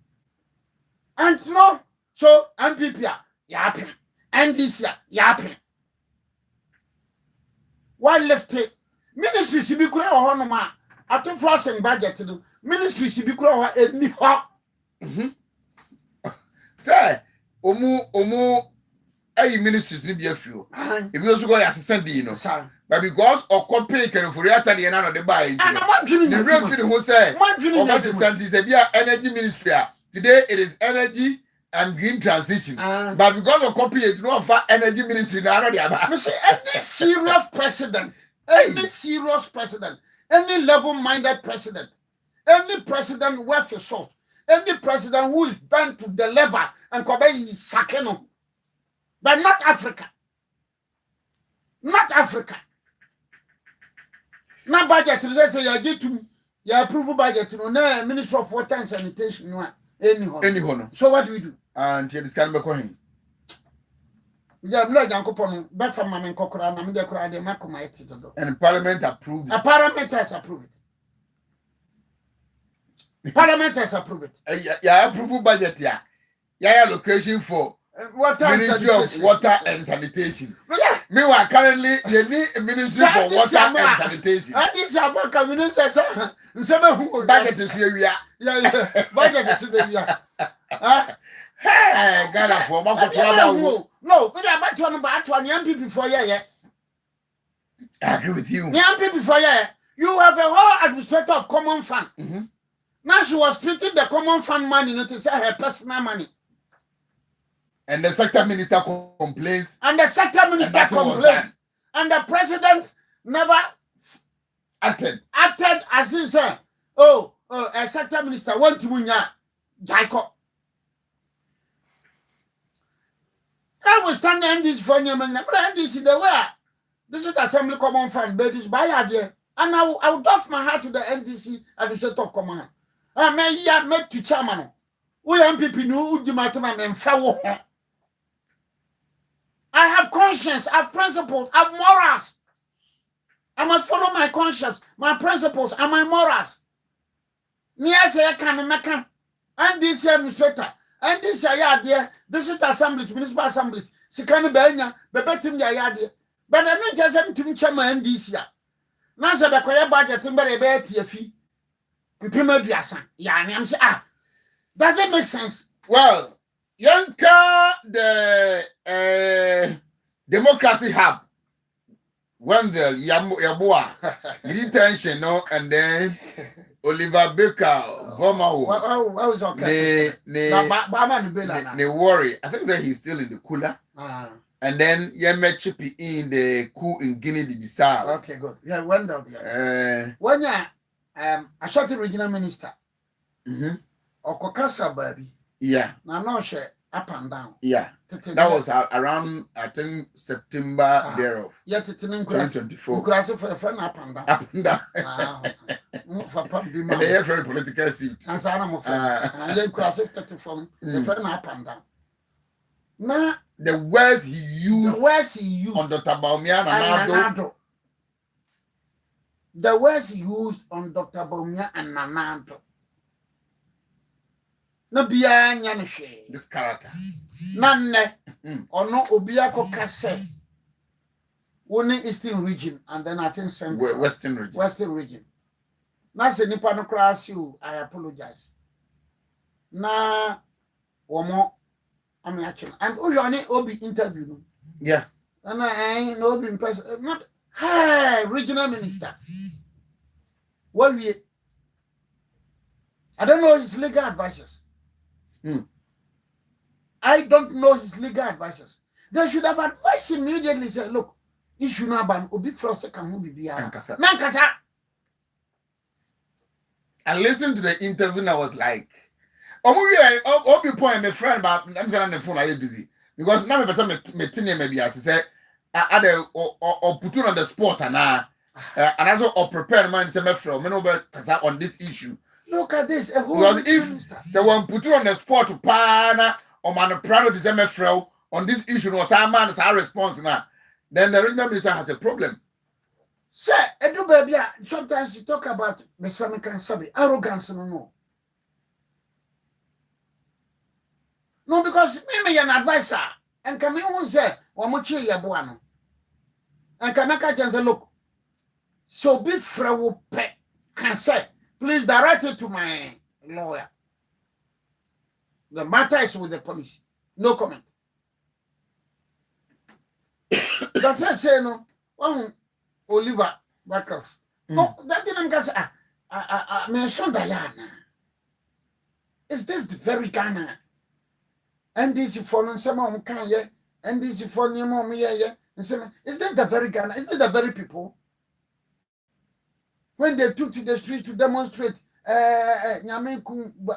And no, so MPP, yapping, and this yapping. One left it. Ministry should be clear or honor. I took first and budget to do. Ministry should be clear or any hot. Say, Omo, a ministries need be a few. If you also go assistant, you know, but because of copy can for the end of the buy. And I'm not dreaming the real thing who say, what dreaming is a energy ministry. Today it is energy and green transition. But because of copy, it's not for energy ministry. Any serious president, any level-minded president, any president worth his salt, any president who is bent to deliver and Kobe Sakeno, but not Africa. Not Africa. Not budget. Let's say you get to you approve budget. No, Ministry of Water and Sanitation. Any So what do we do? And here this can be going. Yeah, I'm not Yankopon, but from Mamma Kokora, and the Kora de Macoma. And Parliament approved it. A Parliament has approved it. Parliament has approved it. Yeah, approval budget, yeah. Yeah, location for Ministry of Water and Sanitation. Yeah. Meanwhile, currently, you need a Ministry for Water and Sanitation. And this is about community, sir. Budget is here, yeah. Yeah, budget is here. Hey, Ghana for no, but I'm about one young people for yeah. I agree with you. Young people for yeah. You have a whole administrator of common fund. Now she was treating the common fund money, not to say her personal money. And the sector minister complains. And the sector minister complains. And the president never acted as if say, oh, a sector minister want to win ya, Jacob. I will stand in this for you, man. But this is the way. This is Assembly Common Fund, but it's by idea. And I will doff my heart to the NDC Administrator of Command. I may yet make to chairman. We MPP know who Dimatama and Fawo. I have conscience, I have principles, I have morals. I must follow my conscience, my principles, and my morals. Yes, I can make and this administrator. And this idea, this is assemblies, municipal assemblies, Sikani Benya, the better idea. But I'm not just having to chairman this year. Now, so the Koya budget in very bad TFE. And Pimaduasa. Yeah, I'm saying, does it make sense? Well, Yanka, the democracy hub, when the Yabua, detention, no, and then Oliver Baker, was okay. They worry. I think that he's still in the cooler. And then met Chippy in the coup in Guinea-Bissau. Okay, good. Yeah, when there. When I shot the regional minister. Or Kokasa baby. Yeah. Now no share up and down. Yeah. That was around I think September thereof. Yeah, 2024. Could for a friend up and down. Up and down. And they have very political suit. And I'm of and then cross it the phone, the friend up and down. Now the words he used on Dr. Baumia and Nanado. The words he used on Dr. Baumia and Nanado. No bia nyane this character nanne ono obia ko kase woni eastern region and then I think central western region na se nipa no class you I apologize na womo am actually and oyone obi interview no yeah and I no obi person not hey regional minister what we I don't know his legal advisors. I don't know his legal advisors. They should have advised him immediately. Say, look, you should not ban Obi Frost can be Mankasa. I listened to the interview and I was like, Obi point my friend, but I'm on the phone. I get busy because now me person maybe as I said, I or put on the spot and also or prepare man say me from me no be on this issue. Look at this. Because if the one put you on the spot to pana or man proud of the on this issue, no some man is our response now, then the regional minister has a problem. Sir, Edu baby, sometimes you talk about Mr. Sabi, arrogance, no. No, because me an advisor, and come in say, Wamuchi Yabuano. And Kamaka can say, look, so be fraud can say. Please direct it to my lawyer. The matter is with the police. No comment. That's what I say, no. Oliver Buckles. No, that didn't get I mentioned Diana. Is this the very Ghana? And this for someone can ye, and this for your mom, yeah. Is this the very Ghana? Is this the very people? When they took to the streets to demonstrate, I'm a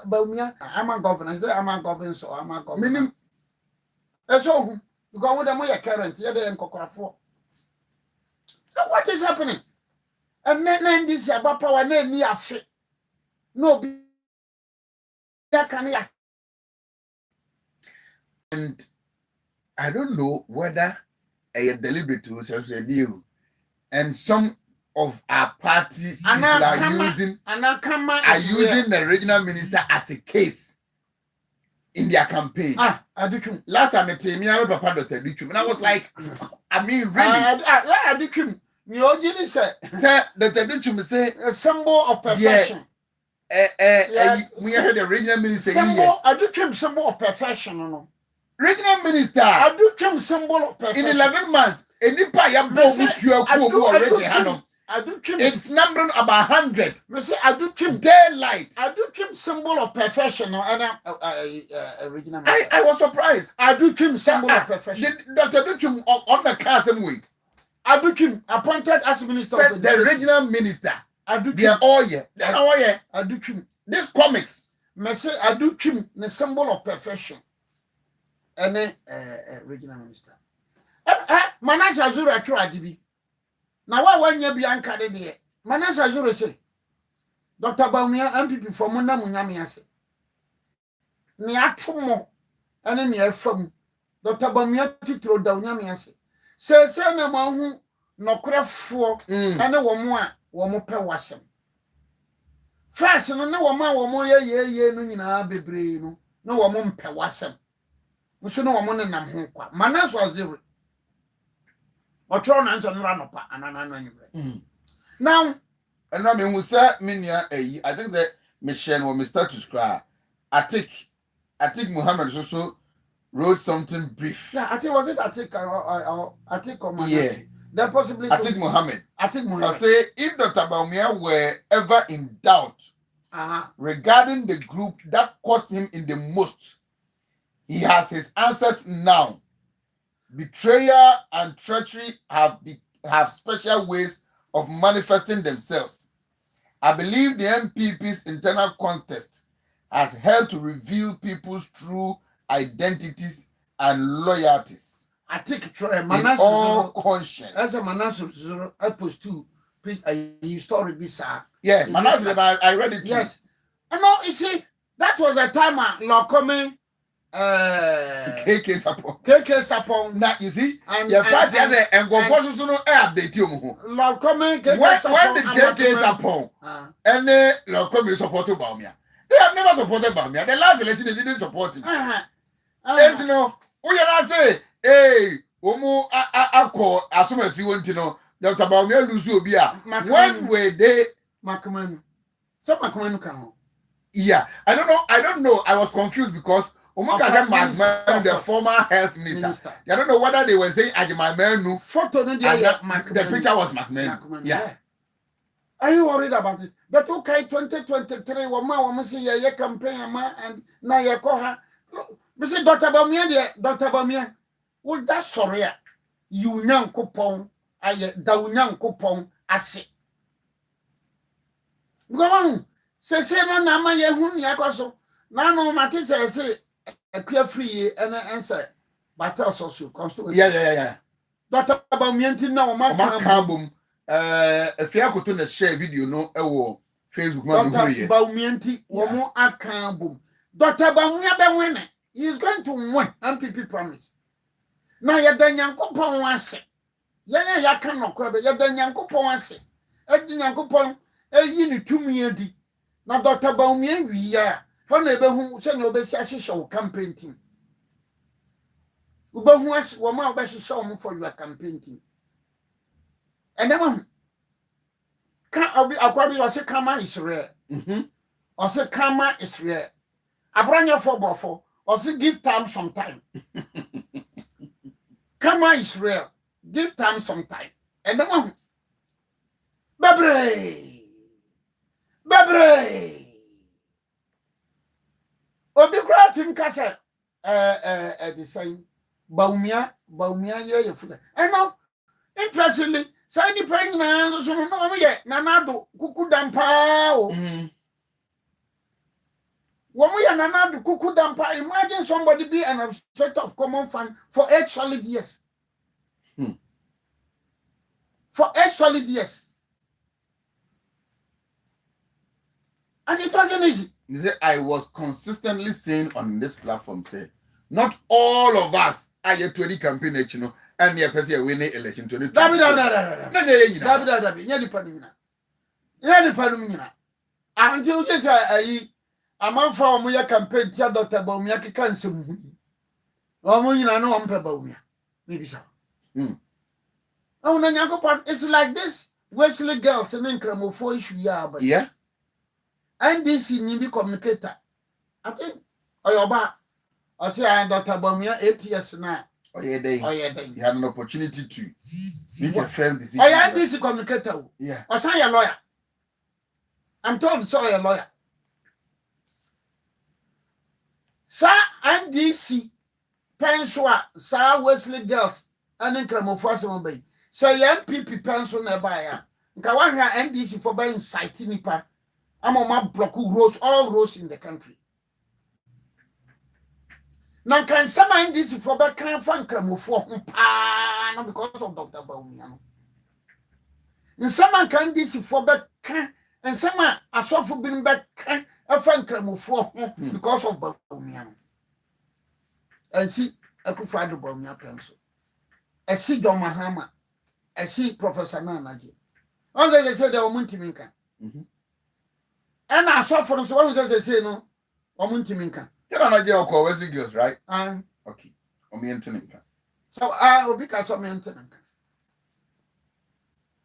governor, I'm a governor, so I'm a governor. So, because with the current, yeah, they are for. So, what is happening? And then this about power name me a fit. No, be can And I don't know whether a deliberate was a deal. And some of our party people are using the regional minister as a case in their campaign. Last time I told me, I was Papa Dr. Duchum, and I was like, I mean, really? Sir, Dr. Duchum say a symbol of perfection. We heard the regional minister. Symbol of perfection, no. Regional minister. Symbol of perfection. In 11 months, it's numbering about 100. Daylight. Symbol of perfection. Regional minister. I was surprised. Symbol of perfection. Dr. Duchum on the car same way. Appointed as minister. Said the regional minister. They are all here. They are all here. This comics. The symbol of perfection. And regional minister. Manasa Zura Adibi. Now, why when you be anchored there? Manasa Zura say, Dr. Baumia, MPP from Muna Munyamiase. Niatumo, and then you're from Dr. Baumia to throw down Yamiase. Say, no one no craft for and a woman per wasem. First, no woman, ye, no, be brave, no woman per wasem. We should know a woman and I'm home. Manas was zero. Or Tron and Ranapa and now, and I mean, we say, Minia, I think that Michelle when we start to scry. I think Muhammad also wrote something brief. Yeah, I think was it. I think on my Then possibly. I think Muhammad. I say if Dr. Baumia were ever in doubt regarding the group that cost him in the most, he has his answers now. Betrayal and treachery have special ways of manifesting themselves. I believe the MPP's internal contest has helped to reveal people's true identities and loyalties. I think in all conscience. As a Manasseh, I post to a story bizarre. Yeah, Manasseh, I read it too. Yes. And now you see, that was a time law coming. KK Sapon. Now you see, your party has a and go for no update you. Law coming. When did KK Sapon and law coming supported Baumia? They have never supported Baumia. The last election they didn't support him. And you know, we are say, hey, Omo Ako, as soon as you want to know, Dr. Baumia Luzubia. When were they? Macman. Some Macman can. Yeah, I don't know. I was confused because Omoka the former health minister. I don't know whether they were saying Ajimamenu. Photo the picture was McMahon. Yeah. Are you worried about this? But okay, 2023, woman say your campaign and now you call her. We say Dr. Bamia, well, that's sorry. You young coupon, I young coupon, I say. Go on. Say, no, Nama, Yahoo, Yakoso. Now, no, Matisse, say, a clear free and answer. But also, constituency. Yeah. Dr. Bamianti, no, my carbon. If you have to share video, no, Facebook, Dr. Bamianti, one more account. Dr. Bamia, he is going to win MPP promise. Now, you're done, Yanko Pon once. Yeah, cannot crab, you're done, Yanko Pon once. Yanko Pon, you 2 years. Now, Dr. Baumia, we are her neighbor who sent your best show campaign team. Uber who has one more best show for your campaign team. And then, can't be a say, Kama is rare. Or say, Kama is rare. I bring you for buffalo, or say, give time some time. Kama is rare. Give time some time. And then, Babre. Obi kura tim kasa the same Baumia ye fuda. And now interestingly, say ni paying na so no me ye nanado kuku dampa o. Womu ye nanado kuku dampa. Imagine somebody be an object of common fund for 8 solid years. For 8 solid years. And it wasn't easy. I was consistently saying on this platform, say, not all of us are yet to any campaign, you know, and the person winning election 2020. Dabi, yeah, depending. Yeah, depending. Until this, a man for me, a campaign, Dr. Bomiaki cancer. I know I'm Pebomia. Maybe so. Oh, Nanyakopan, it's like this. Wesley girls and then Cramo for issue, yeah. And this is me communicator. I think, I say I am Dr. Bomia 8 years now. Oh, yeah, they had an opportunity to meet a friend. I am this communicator. Yeah. I say a lawyer. I'm told so a lawyer. Sir, and DC Pensua, Sir Wesley girls, and then Cramophosum Bay. Say, young people pencil nearby. Kawanga NDC for being citing Nipa. I'm on my block who rose all roads in the country. Now, can some NDC for back can find Cramophone because of Dr. Baumiano? And someone can DC for back can, and someone I saw for being back can I find Cramophone because of Baumiano. I see I could find the Baumia pencil. I see John Mahama. I see Professor Nanaji. All they say they are Muntiminka. And I saw for the one who say no, or Muntiminka. You don't know your call Wesley girls, right? Okay. Or me and Tininka. So I will because of me and Tininka.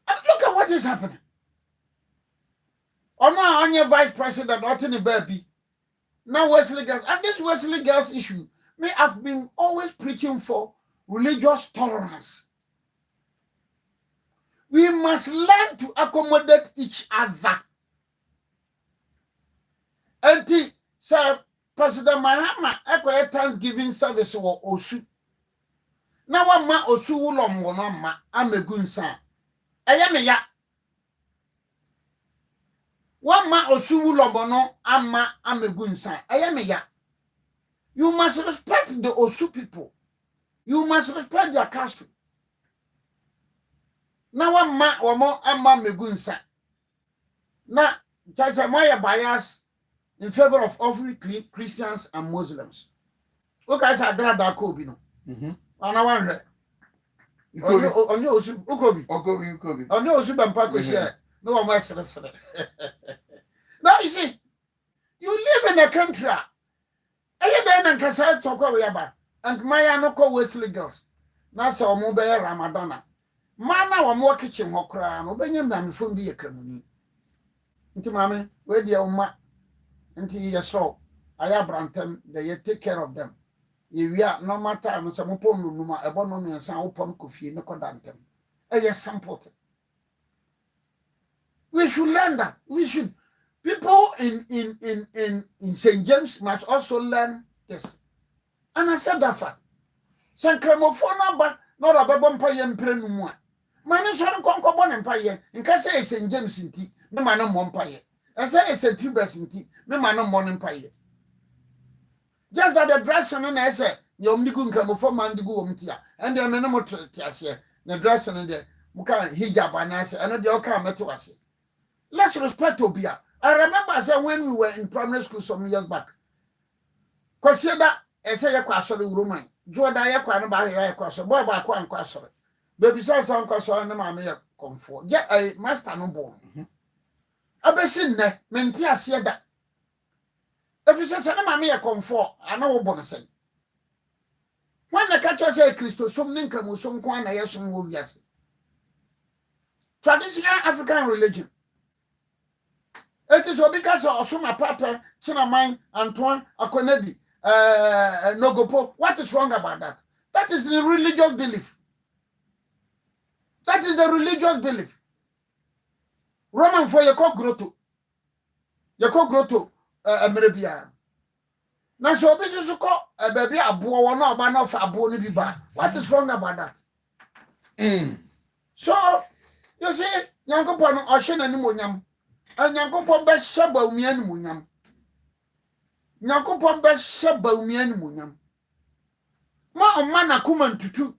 Look at what is happening. Or now on your vice president, not in the baby. Now Wesley girls. And this Wesley girls issue, me have been always preaching for religious tolerance. We must learn to accommodate each other. And Sir President Mahama, a Thanksgiving service or Osu. Now, one ma Osu Wulom Wonama, I'm a good son. I am a ya. One ma Osu Wulobono, I'm a good son. I am a ya. You must respect the Osu people. You must respect their custom. Now one ma or more amma megunsa. Now, there's a bias in favor of all Christians and Muslims. Okay, I glad that Kobe no. And I want her. On your Ukobi. On your Subampako share. No one was. Now you see, you live in a country. I then and Kasa talk about and Maya no call Wesley girls. Now so mobile Ramadana. Mana wa mo kitchen ho kra no benyam na me fom bi ye kramuni nti mame we dia umma nti ye so aya brantem they ye take care of them ye wia no matter am se mo pon numa e bo no me nsan wo pon kofie ne kodantem ye sample. We should learn that. We should people in St. James must also learn this. And I said that fact. Sankramophone ba no ra bebo mpa ye mpre numu a mane so no konko bo ne mpa ye nka say St. James nti me ma no mo mpa ye e say St. Hubert nti me ma no mo ne mpa ye just that the dress no na say you omnigu nkramophone man digu omtia and they me no mo tiase the dress no de muka hijab anase and they all come to us. Let's respect Obia. I remember I said when we were in primary school some years back. Consider I say you kwasori urumai. Jordan ya kwa no ba ya kwasori. Boy ba kwa kwasori. Baby say some kwasori na ma me comfort. Yeah, master no born. Abesi ne menti ase da. If you say na ma me comfort, ana wo born say. When the catcher say Christo some ninka mo some kwa na yesom wo wiase. Traditional African religion. It is because of Osuma Papa, Chinaman, Antoine, Akonedi, Nogopo. What is wrong about that? That is the religious belief. That is the religious belief. Roman for your grotto. Your grotto, Meribia. Now, so this is called a baby, a boy, no, man of a bony biba. What is wrong about that? So, you see, Yanko Pano, Ocean and Munyam. And Yankopon be sheba umian munyam. Yankopon be sheba umian munyam. Ma o mana kuman tutu.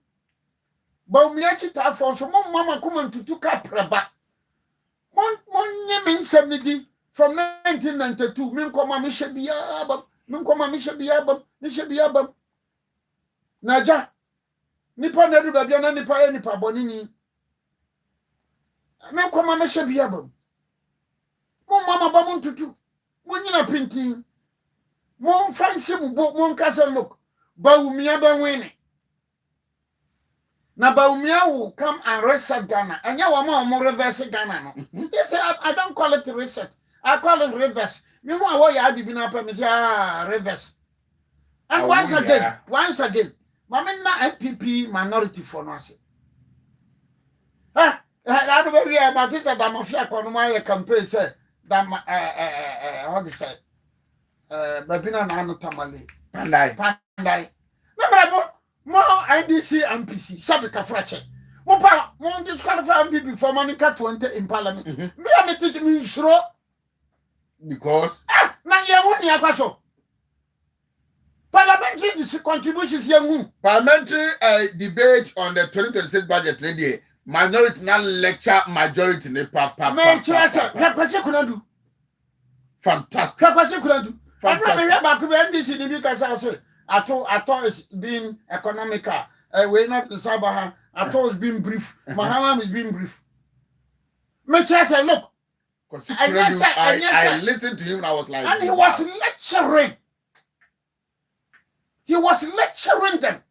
Ba umiachi ta fon so mo mama kuman tutu ka preba. Mon nye min semnidi from 1992 min koma mi shebia bam. Min koma mi shebia bam. Naja, nipa na du babia na nipa nipa bonini. Me koma me hye bia bam. Mo mama ba mo ntutu. Mo nyina pintin. Mo fancy mo nkasa look. Ba umia ba wene. Na ba umia will come and reset Ghana. Anya wa mo reverse Ghana no. They say I don't call it reset. I call it reverse. Me who awon ya bibi na pa me say reverse. And once again, mama na MPP minority for no say. I don't know where but this that mafia ko no my campaign say that how they say babina na no tamale. Pandai. No bravo. More IDC MPC, sabi ka frache. Mo pa, mo disqualify MPP for Monica 20 in parliament. Me am teach me sure because na ye woni akwaso. Parliamentary contributions ye parliamentary debate on the 2026 budget lady minority na lecture majority ne papa. Me chese, ya kwase kunadu. Fantastic. Ya kwase kunadu. Fantastic. And me ba ku NDC ni bi ka say Ato is being economical. We're not the Sabaha. Ato is being brief. Mahama is being brief. Make sure I say, look. I listened to him and I was like, and he was lecturing. He was lecturing them.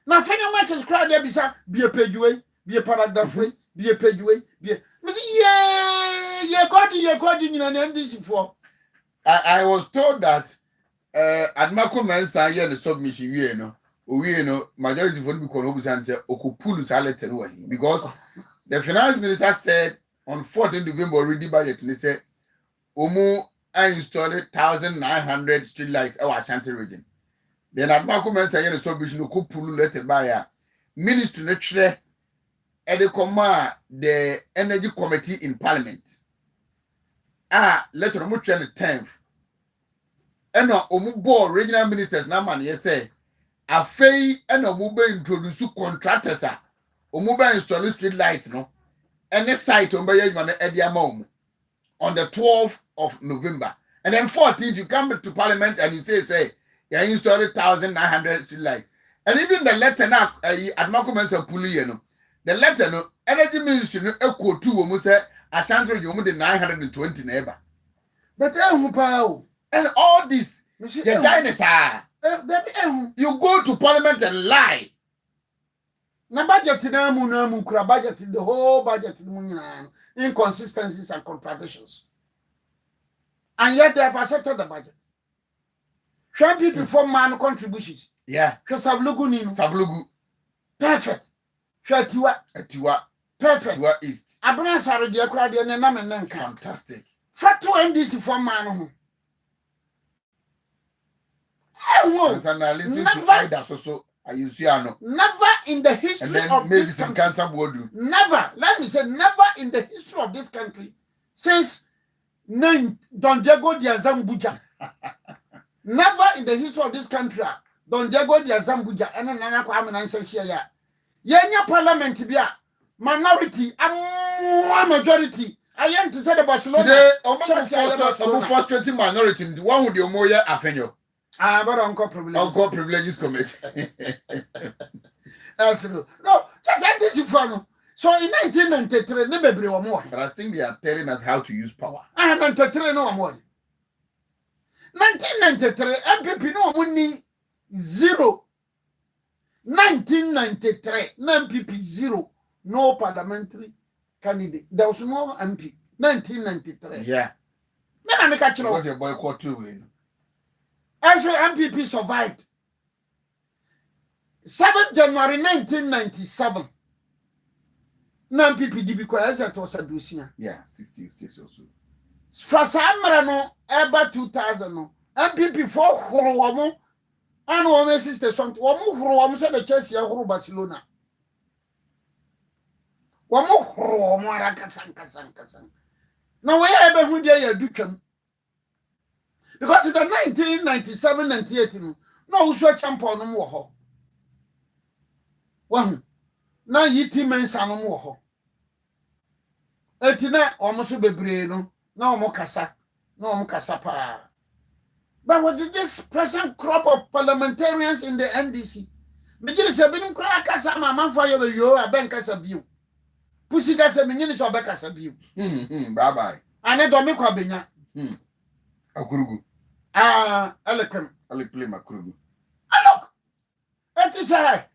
Now, Fenyamak is crying there, be a page way, be a paragraph way, be a page way, be a. Yeah, according in an NDC for. I was told that. Admako mensa here the submission we no majority for because Obusan say okupulu salete no because the finance minister said on 14th November already budget they say omu installed 1,900 street lights our Ashanti region. Then Admako mensa here the submission okupulu letter by ministry no chere the energy committee in parliament letter no chere the 10th. And omubo regional ministers na man ye say afei and omubo introduce contractors omubo install street lights no any site on be man ediama on the 12th of November and then 14th you come to parliament and you say you install 1,900 street lights and even the letter na Admako mensa puli no the letter no energy ministry no equal to omu say Ashanti you omu the 920 neighbor but pa and all this, the Chinese you go to parliament and lie. Na budget na mu kura budget the whole budget inconsistencies and contradictions. And yet they have accepted the budget. Some people from man contributions. Yeah. Savlugu nino. Savlugu. Perfect. Tiwa. Perfect. Tiwa East. Abuna sare de kura de na men fantastic. Fatu NDC from man Never in the history of this country. Never. Let me say, never in the history of this country since Don Diego de Azambuja. Never in the history of this country, Don Diego de Azambuja. And then I come and say, yeah. Yenya parliament be a minority, a majority. I am to say the Barcelona. Today, I'm frustrating minority. One with your moya afenyo. But uncle privileges commit. Absolutely. No, just like this fun. So in 1993, never more. But I think they are telling us how to use power. 1993 no more. 1993, MPP no money zero. 1993, no MPP zero. No parliamentary candidate. There was no MP. 1993. Yeah. Then I make a choice. Because your boycott too. Actually, MPP survived. 7th January 1997. No MPP did because that was a Dusia. Yeah, 66 or so. For Samarano, ever 2000. No. MPP for Horomo. And one sister, something. One more said the Chelsea or Barcelona. One more Horomo, Kasan. Now, wherever who dare you do. Because in the 1997, 98, no such champion no more. One, now ye team men san no more. Etina almost be brain, no more cassa, no more cassapa. But with this present crop of parliamentarians in the NDC, Begin say binim kra kasa ma manfa yo be yo aben kasa biu. Pusi ga say menyini so be kasa biu. Bye bye. Ane do me kwa benya. Akurugu. Elekem. Play makurugu. Look. It is the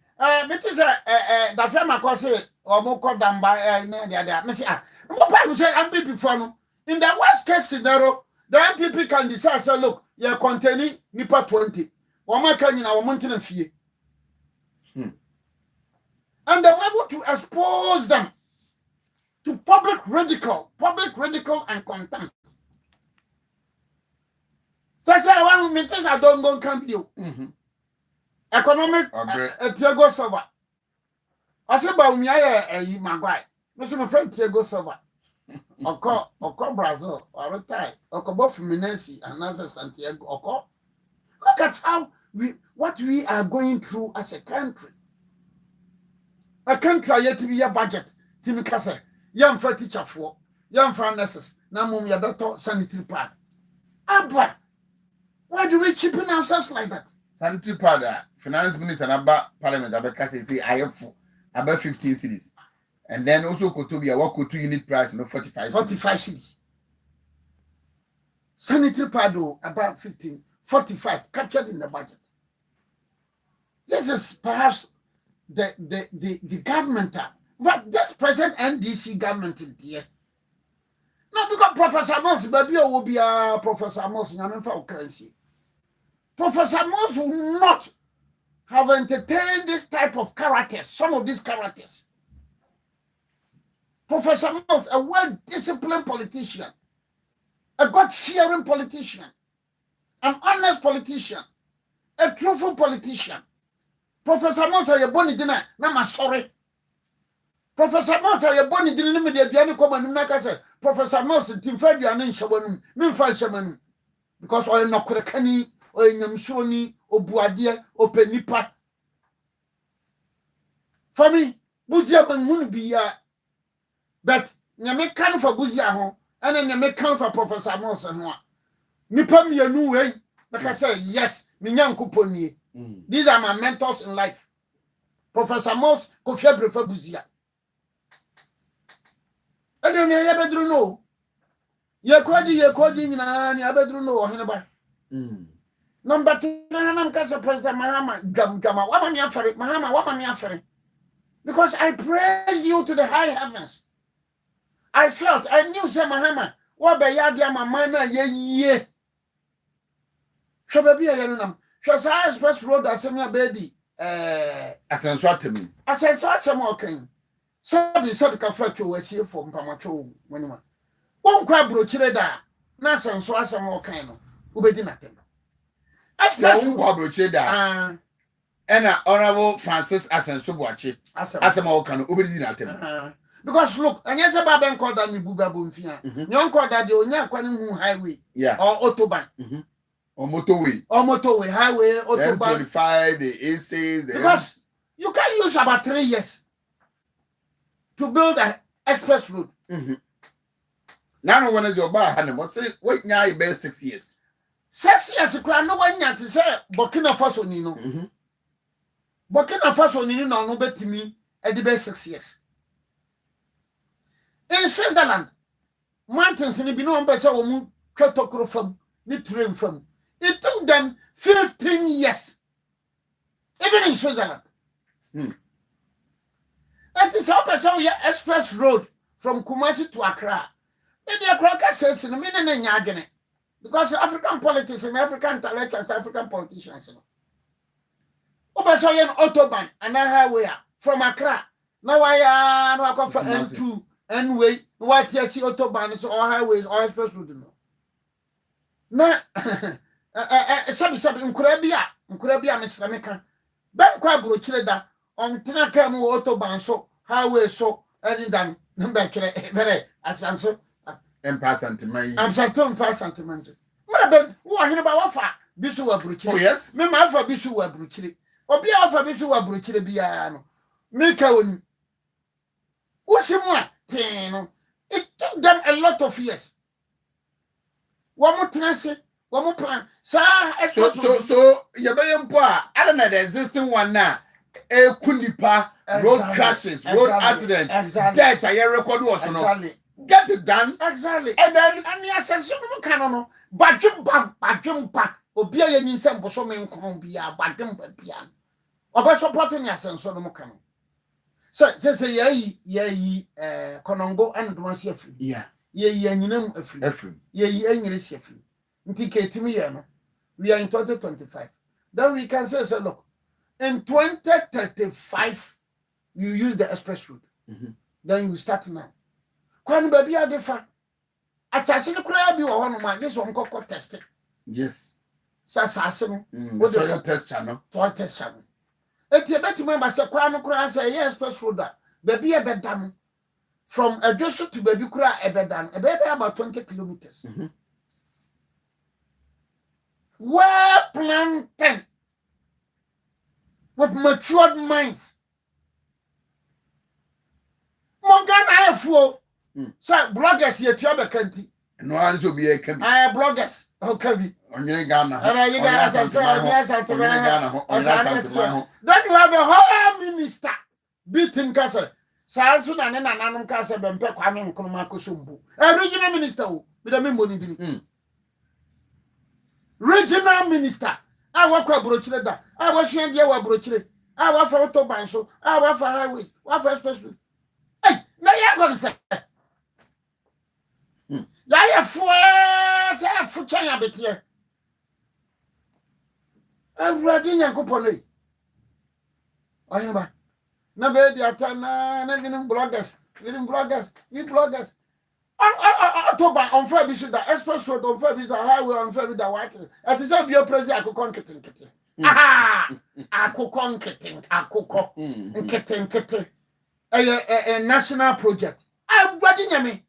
firm I say or more called them by the other. Miss Bible say MPP before no. In the worst case scenario, the MPP can decide say look, you're containing nipa 20. Or my can in our mountain fee. And they're able to expose them to public ridicule and contempt. So I say I want to I don't go camp you. Economic Tiago Silva. I say about me a Maguire. Mr. My friend Tiago Silva. Oko Brazil or retire. Oko both Minesi and Nasa Santiago Oko. Look at how what we are going through as a country. A country yet to be a budget. Timikase. Young for teacher for young for nurses. Now mum ya better sanitary pad. Abba. Why do we cheapen ourselves like that? Sanitary pad, finance minister and about parliament, about say I have about 15 cities. And then also Kotobia, what could 2 unit price, 45 cities. Sanitary pad about 45 captured in the budget. This is perhaps the government, but this present NDC government in here. No, because Professor Moss, baby, will be a Professor Moss in currency. Professor Moss will not have entertained this type of characters, some of these characters. Professor Moss, a well-disciplined politician, a God-fearing politician, an honest politician, a truthful politician. Professor Moss, you're born dinner, now sorry. Professor Moss, you're born in the media, you come and make us say, Professor Moss, Tim Fred, and Shaman, Minfa Shaman, because I am not Kurakani, or Yamsoni, or Buadia, or Penipa. For me, Buzia won't be but you make count for Buzia home, and then you make count for Professor Moss and one. Nipam your new way, like I say, yes, Minyan Kuponi. These are my mentors in life. Professor Moss, Kofiabre for Buzia. I don't know. You're quoting, and I better know, Hannibal. Number 10, I'm President Mahama, Gama, what am I for it, Mahama, what am I for it? Because I praise you to the high heavens. I knew, say, Mahama, what by Yadia, my mana, ye. Shall be a young Shall I express road as a baby? As I saw to me. As I saw some walking. Sabi sabi ka flacho was here for Pamacho when one. One crab brochire da. Nasa so asam all kind of ubedi natem. As one crab brochire da. And Honorable Francis Asensubuachi. Asam all kind of ubedi natem. Because look, and yes, a baben called that me buba bumfia. Young called that the onya kwani highway. Yeah. Or autobahn. Or motorway. Highway, autobahn. M25, the A6. Because you can use about 3 years to build an express road. Now, when is your bar, Hannah? Wait, now you bear 6 years. 6 years, no one yet to say Burkina Faso, Nino. Burkina Faso, Nino, no bet to me at the best 6 years. In Switzerland, mountains in the Binon Bessa or Moon Katokro from Nitrium from. It took them 15 years, even in Switzerland. That is how person express road from Kumasi to Accra. And the Accra says in a minute and yagene. Because African politics and African intellectuals, African politicians. Obasoyan autobahn and a highway from Accra. Now I no for N2, N-way, what yes, autobahn is all highways or express road. No. Sabi Nkurabia, Mr. Meka. Ben kwa brochire on Tinaka mu autobahn so highway so any dam number very asanso Empasantiment. I'm satum fast sentiment. Mabel, who are about wafa bisu wa brochire. Oh yes. Me ma afa bisu wa brochire. Obi afa bisu wa brochire bia no. Meka woni. Wosimwa tin. It took them a lot of years. One more transit. One more plan. So you better I don't know the existing one now. kunipa, road crashes, road accident, deaths, I record was no. Get it done. Exactly. And then and ya sense no kan no badwem pa obi a yin sem boso me nkron bia badwem ba bia oba support ni asenso no kan say ye konongo and do asi afri yeah ye anyinam afri ye anyire si afri nti ketimi ye no we are in 2025 then we can say look in 2035 you use the express route then you start now kwani baby adefa atase ne kura bi wo hono ma je so nkokko test yes sasase no wo de test channel to test channel eti betima ba se kwani kura say yes express road baby e beda no from Ajoso to baby kura e beda no e be about 20 kilometers well planted with matured minds Morgan Ifo so bloggers here to be kanti no answer be e kan bloggers o kavi onye Ghana then you have a whole minister beating kase sanso na ne nananum kase bempe kwame nkroma kosombu regional minister o be the member ni bi regional minister a wakwa brochire da a wahwe dia wa brochire a wafa autobahn so a wafa highways wafa expressway hey na ya go say ya say fu chanya betie awurade nyankopon ei oyeba na be dia tana na ginin bloggers autobahn on fa bi so da express road on fa bi so highway on fa bi da white at is a bio president akokon kete aha akokon kete a national project awurade nyame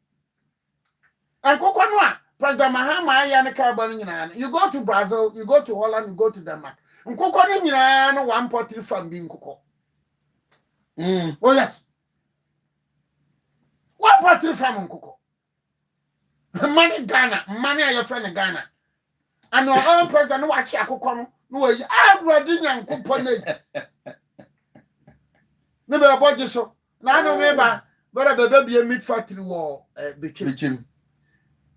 akokon no a President Mahama ya ne ka ba nyina you go to Brazil, you go to Holland, you go to Denmark. Nkoko ni nyina no 1.3 fam bi nkoko. Oh yes. 1.3 fam nkoko. Money Ghana, money your friend Ghana. And our own president no watch akoko no we agwadi nyankopon na. Ne be aboje so. Na no me ba, but be meat factory wo Bichim.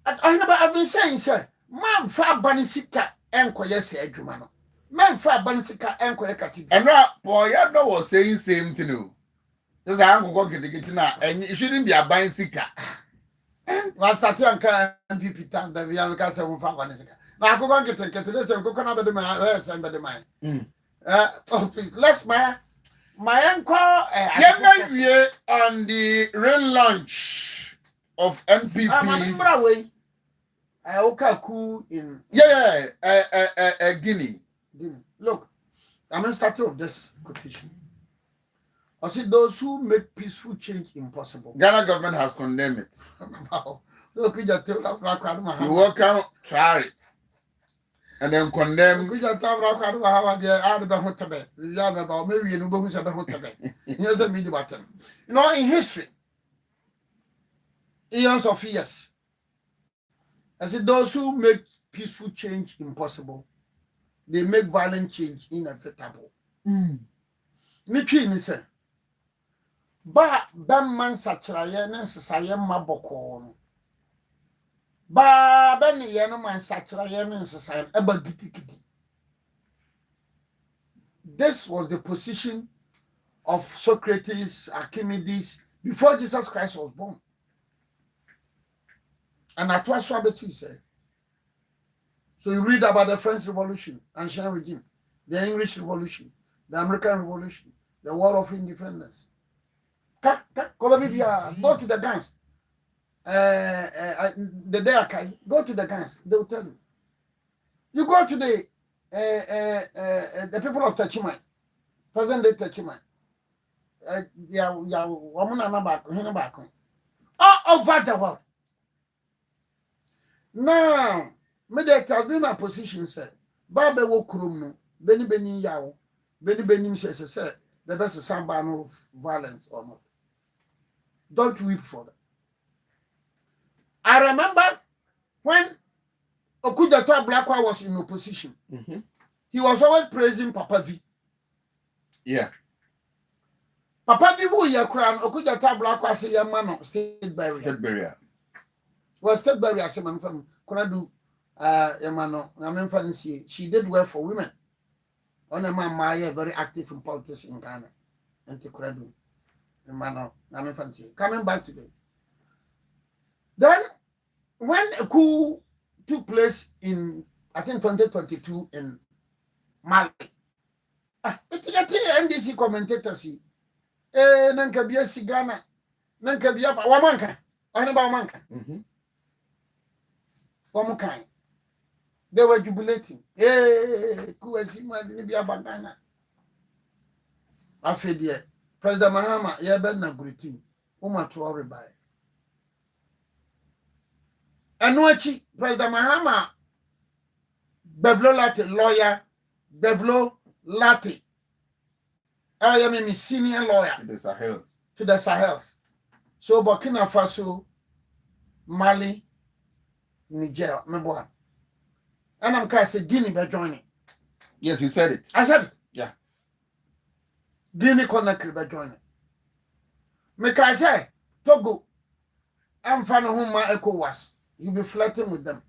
I've been saying, sir, man, far banisika enquire say adwuma no. Man, far banisika enquire kati. And now, boy, I know was saying same thing. No, just I am going to get now, and it shouldn't be a buying sicker. Last start and MPP time that we have got some far banisika. Now, I'm going to get to this and go on the my somebody mine. Oh, please, let's my uncle. Yeah, on the rail launch of MPPs. Okaku in Guinea. Look, I'm starting of this quotation. I said those who make peaceful change impossible. Ghana government has condemned it. Look, you welcome, try it, and then condemn. You know, in history, eons of years. I said those who make peaceful change impossible, they make violent change inevitable. Nichi ni se ba man satraye na nsesaye maboko ba ben ye no man satraye na nsesaye eba gitikiti. This was the position of Socrates, Archimedes before Jesus Christ was born. And at what Swabeti said. So you read about the French Revolution, ancient regime, the English Revolution, the American Revolution, the War of Independence. Go to the guns. The day I go to the guns, they will tell you. You go to the people of Tachimai, present day Tachimai. All over the world. Now, me that has been my position, sir. Baba wo krum no, beni yawo, beni say the best samba of violence or not. Don't weep for them. I remember when Okujato Blackwa was in opposition. He was always praising Papa V. Yeah. Papa bi wo ye kura no okuja tabla kwase ye ma no state burial. State burial. Well, state burial se man fam kuna do ye ma no na me fa nsie. She did well for women. On a man my very active in politics in Ghana. And the kura do. Ye ma no na me fa nsie. Coming back today. Then when a coup took place in I think 2022 in Mali. Iti NDC commentator si nanka biya si Ghana nanka biya wamanka ba wamanka wamanka they were jubilating kuwasi madi biya Ghana afedie President Mahama ya ben na greeting uma to everybody anuachi President Mahama Bevlo Latte lawyer Bevlo Latte. I am a senior lawyer To the Sahels. To the Sahels. So Burkina Faso, Mali, Niger, Meboa. And I'm kind of say Guinea by joining. Yes, you said it. I said it. Yeah. Guinea connected by joining. Make I say Togo. I'm finding whom my echo was. You'll be flirting with them.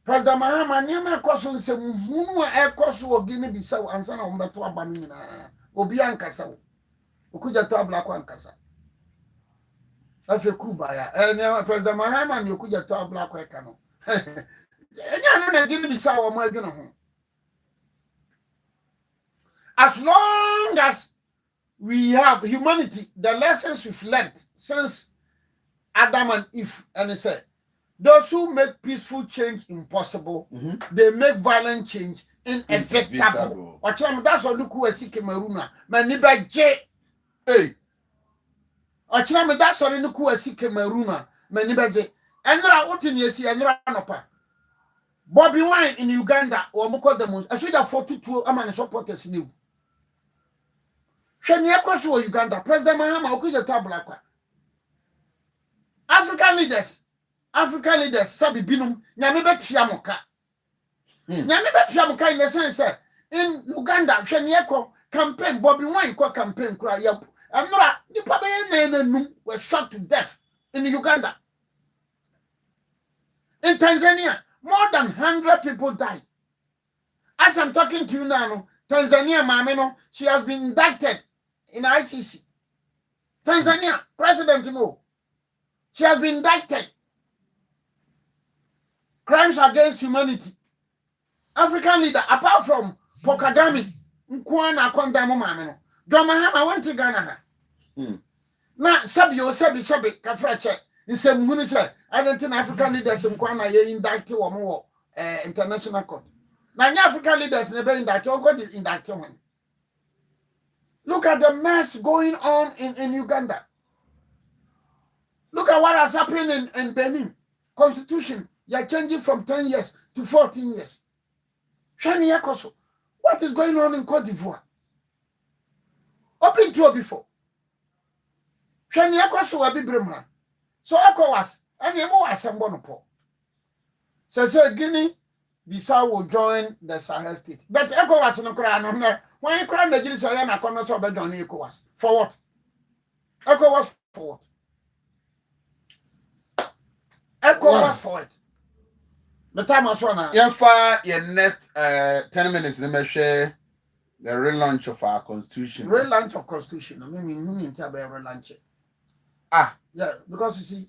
President Mahama nyama koso se hunu a ekoso ogi ne bisa ansa na ombeto abami nyina obi ankasa wo okuja to abla kwa ankasa afi kuba ya ne President Mahama ne okuja to abla kwa eka no enya no na gi ne bisa wo ma adwene ho as long as we have humanity the lessons we've learned since Adam and Eve and it said those who make peaceful change impossible, they make violent change inevitable. That's what look who is Cameroon. Maniba J. Hey. That's what look who is Cameroon. Maniba J. And there are what in you see and Ranopa. Bobby Wine in Uganda or Moko the most. I should have 42 Aman supporters new. Shania Koso Uganda, President Mahama Okuja Tablaka. African leaders sabi binum nyame betua moka nyame betua moka in the sense in Uganda hwene yeko campaign Bobby Wine ko campaign kura yep amra nipa be nanum were shot to death in Uganda. In Tanzania more than 100 people died. As I'm talking to you now, Tanzania mama no she has been indicted in ICC. Tanzania president she has been indicted. Crimes against humanity. African leader, apart from Pokagami, Nkwana Kondamo Mameno, John Mahama went to Ghana. Now, Sabio, Sabi, Kafrache, in some Munisa, I don't think African leaders in Kwana indicted or more international court. Now, African leaders never indicted or got indicted. Look at the mess going on in Uganda. Look at what has happened in Benin. Constitution. You're changing from 10 years to 14 years. What is going on in Cote d'Ivoire? Open to before. So ECOWAS, and you more as a so Guinea Bissau will join the Sahel state. But ECOWAS no cry no there. When you cry the Guinea Sahel na kono so be join ECOWAS. For what? ECOWAS for what? ECOWAS for it. The time was on. Your next 10 minutes, let me share the relaunch of our constitution. Relaunch of constitution. I mean, we need to have a relaunch. Yeah, because you see,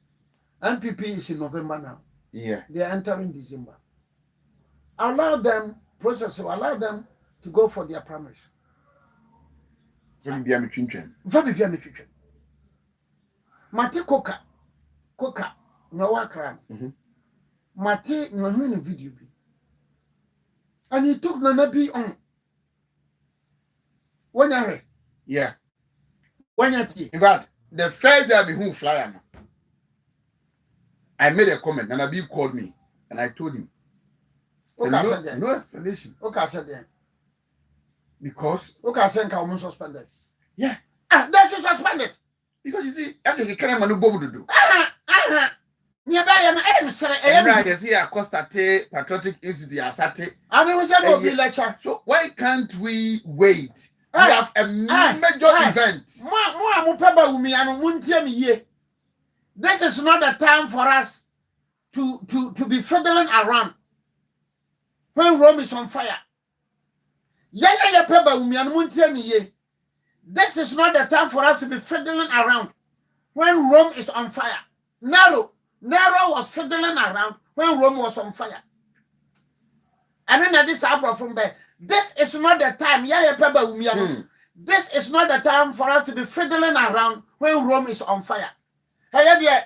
NPP is in November now. Yeah. They are entering December. Allow them, allow them to go for their primaries. Mate Coca, no one crime. Mate no video bi. And he took Nanabi on. When you yeah. When you in fact, the first day I be who flyer, I made a comment. Nanabi called me and I told him. Okay, no explanation. Okay, I said then. Because okay, I said I'm suspended. Yeah. That's suspended. Because you see, that's a kind of man who do. You see, I Patriotic Institute. I mean, we shall be lecture. So why can't we wait We have a major event. This is not the time for us to be fiddling around when Rome is on fire. This is not the time for us to be fiddling around when Rome is on fire. Nero was fiddling around when Rome was on fire. And then this from there. This is not the time. This is not the time for us to be fiddling around when Rome is on fire. Hey, dear,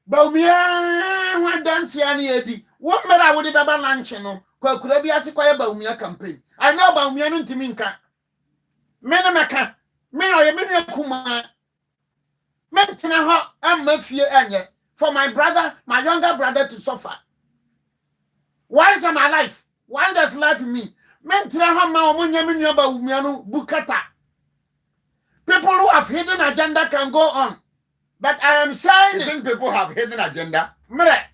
Baumia, one dance edi. What matter would it be about lunch? No, could be a sequoia Baumia campaign. I know Baumia to Minka. Menamaka, Mena Kuma. Mentina, I'm Mafia Anya for my brother, my younger brother to suffer. Why is my life? Why does life me? Mentina Hama Munyaminya Baumiano Bukata. People who have hidden agenda can go on. But I am saying you think people have hidden agenda? Mere.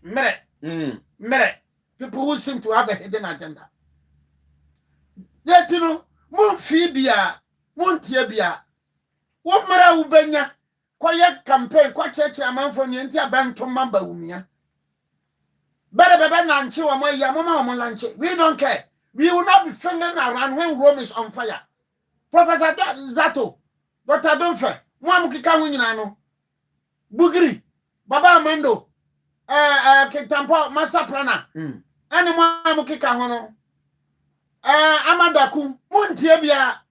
People who seem to have a hidden agenda. Yet, you know, Mon Phibia, Mon Tiabia, what Mara Ubenya, quiet campaign, quite church among for Nientia Bantom Baumia. Better Nanchi or my Yamama Lanche. We don't care. We will not be fiddling around when Rome is on fire. Professor Zato, Dr. Dunfer, Mwamukika Winano. Bugri, Baba Mando, Kitampo, Master Planner, and Mukika Hono, Amadaku, Muntiabia,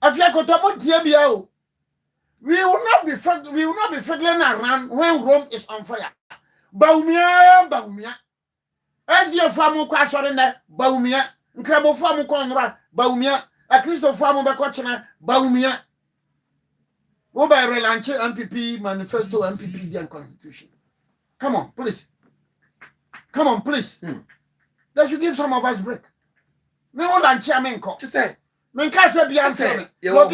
Afiakota Muntiabia. We will not be fiddling around when Rome is on fire. Baumia. As your farm crash on there, Baumia, Crabo Farm Conra, Baumia, a Christo Farm Bacochina, Baumia. By relaunch MPP manifesto, MPP and constitution. Come on, please. They should give some of us break. Me want to chairman call. Just say, Menkasa Bianca. You're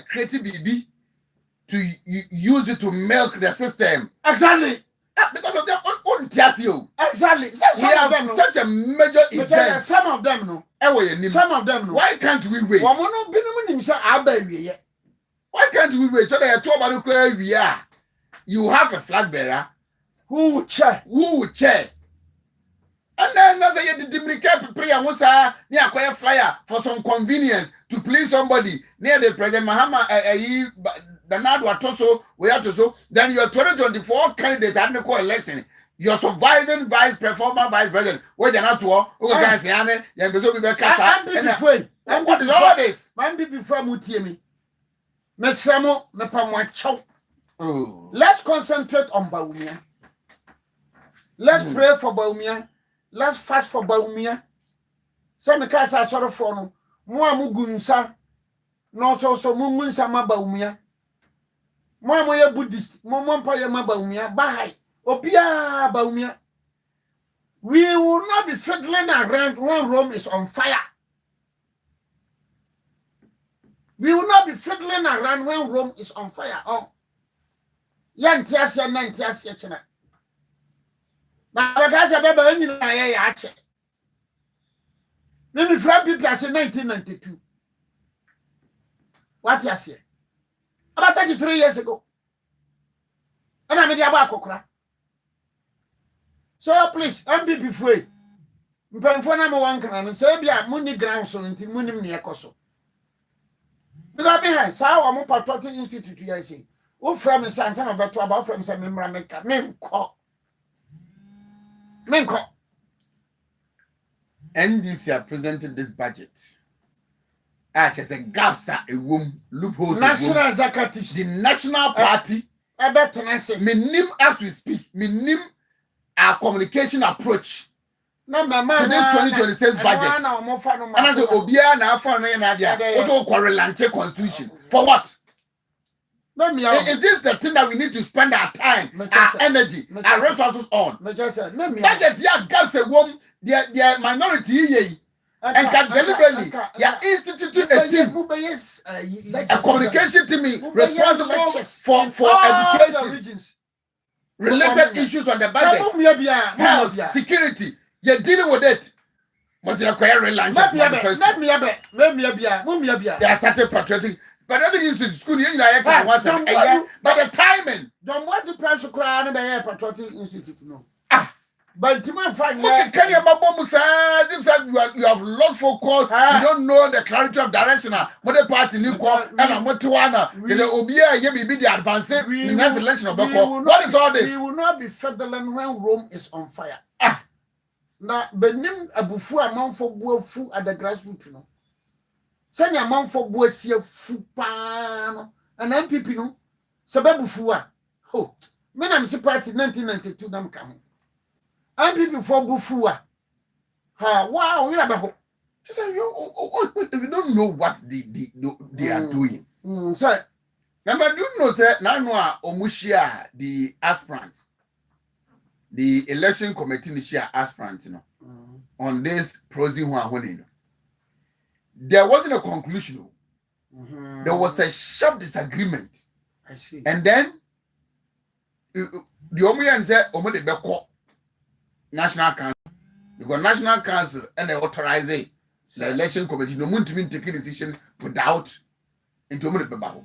creative BB to use it to milk the system. Exactly. Because of their own Tiasio. Exactly. We have such a major event. Some of them know. Why can't we wait? Why can't we wait? So they are talking about where we are. You have a flag bearer. Who would chair? And then that's a duplicate prayer was near a flyer for some convenience to please somebody near the President Mahama Danadwa Toso, we have to so. Then your 2024 candidate at the election. Your surviving vice president. What you're not to all, who can say, Anne, and the Zobi Casa. And what is all this? Man, be before Mutiemi. Mesamo, Mepamwacho. Let's concentrate on Baumia. Let's pray for Baumia. Let's fast for Baumia. Some cats are sort of for Mua Mugunsa. No, so Mumunsa Baumia. Mua Buddhist, Mompa Baumia, Bahai, Opia Baumia. We will not be fiddling around when Rome is on fire. We will not be fiddling around when Rome is on fire. Oh, young Tiasia, 90 China. Now, because I never any actually. Maybe from people as in 1992. What you say? About 33 years ago. And I'm in the Abakokra. So please, MPP free. Mpemfona mo wankana say bia muni ground so nti munim ne ekoso. Because behind sa wa mo patriotic institute ya say. Wo from sansa na beto about from say memra meka menko. NDC have presented this budget. Just a gaps a womb loopholes. National executives, the national party. Minim as we speak. Minim our communication approach to this 2026 budget. And as Obia now for also quarrelante constitution. For what? Is this the thing that we need to spend our time, our energy, our resources on? Budget yeah gaps a womb their minority and can deliberately institute a team, a communication team responsible for education, related issues on the budget, health, security. You're dealing with it. Was there quite a lunch? Let me a bit. They started patriotic. But I think in school, you know, but the timing. Don't want the press to cry and the patriotic institute. No. But to my friend, you have lost focus. You don't know the clarity of direction. What party new call and I'm what to honor. Obia, you be the advance in the next election of Boko. What is all this? We will not be federal when Rome is on fire. Now, Benim Abufu amount for Bofu at the grassroots. No. Send your amount for Boesia Fupan and MPP. No. Sababufua. Oh, men I'm surprised in 1992. Nam coming. MPP for Bufua. Ha, wow, you know. You don't know what they are doing. Sir, number do you know, sir, now Omushia, the aspirants, the election committee share aspirants, you know, on this prosing one. There wasn't a conclusion. There was a sharp disagreement. I see. And then the Omuyan said, Omo de Beko National Council. Because National Council and they authorize it. The election committee no want to take a decision without into Omo de Beko.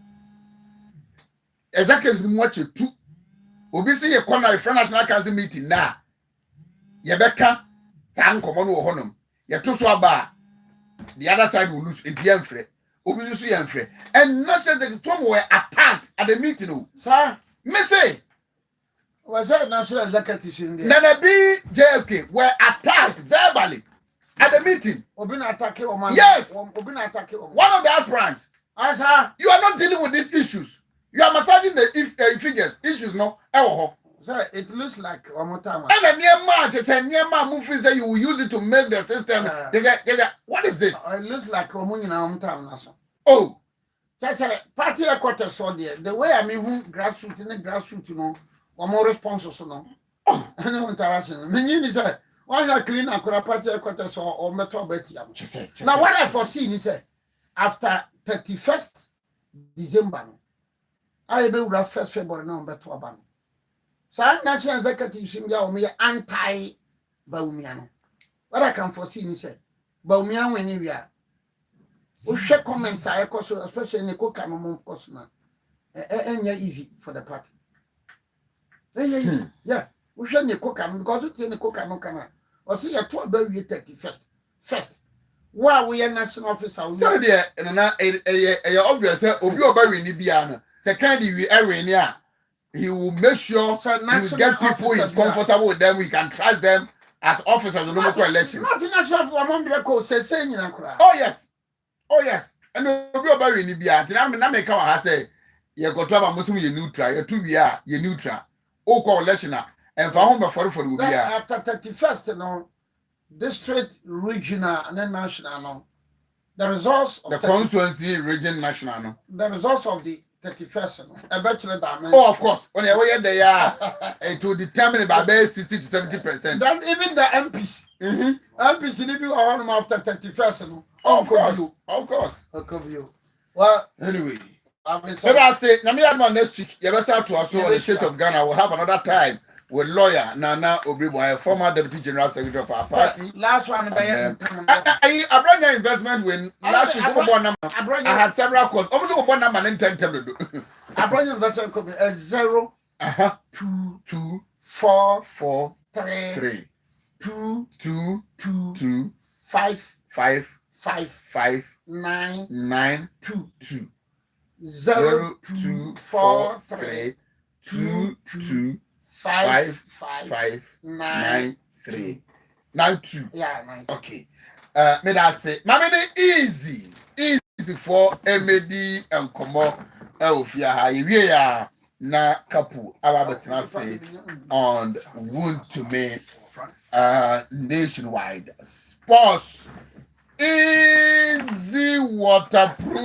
Exactly what you do. Obi see a corner for National Council meeting now. Yebeka San Common Honum. Yatuso aba. The other side will lose in the Enfre. Obi lose Enfre. And National Secretary were attacked at the meeting. Sir, Missy. was that national executive in there? Nana B. JFK were attacked verbally at the meeting. Obina attack or man? Yes. Obina attack or one of the aspirants. Sir, you are not dealing with these issues. You are massaging the figures. Issues, no? Sir, it looks like one more time. And a near match, it's a near man movie say you will use it to make the system. What is this? It looks like a woman in our hometown. Oh. That's a party a quarter so there. The way I mean, who grassroots in the grassroots, you know, or more responses, you know. Oh, I know interaction. Meaning is that why I clean a party a quarter so or metal betty. Now, what I foreseen is after 31st December, I will have first February number 2 ban. So national executive seem ya me anti Baumiano. What I can foresee is Baumian when you are. We share comments I cause especially in the cook and mom course now. And easy for the party. Very easy. Yeah. We share the cook and because it's in the cook and no can. Or see a 12 baby 31st. First. Why we are national officer? So there and obvious Obi Obiri ni biano. Second we are he will make sure you get people who is comfortable with them. We can trust them as officers of the local election. Not national among the court says saying in a crowd. Oh yes. Oh yes. And Obi Obiri ni bia. Na make our say you got to have Muslim you neutral. You 2 year you neutral. O coalition and for home for will be after 31st you know district regional and then national no. The results of the constituency region national no. The results of the 31st a bachelor diamond. Oh of course when you were there it will determine about 60 to 70%. Then even the MPs MPs need to be on after 31st no. Of course Well anyway let us say next week you better to us on the state of Ghana. We'll have another time with lawyer Nana Obiri Boahen, former deputy general secretary of our party. Last one I brought your investment when last week I had several calls. Almost one number in 10 I brought your investment company 0 2 2 4 4 3 3 2 2 2 2 5 5 5 5 9 9 2 2 0 2 4 3 2 2 5 5 9 3 9 2. Yeah, 9. Okay. May I say, Mammy, easy for MD and Como Elfia. We are na couple. Our say on wound to me nationwide sports easy waterproof.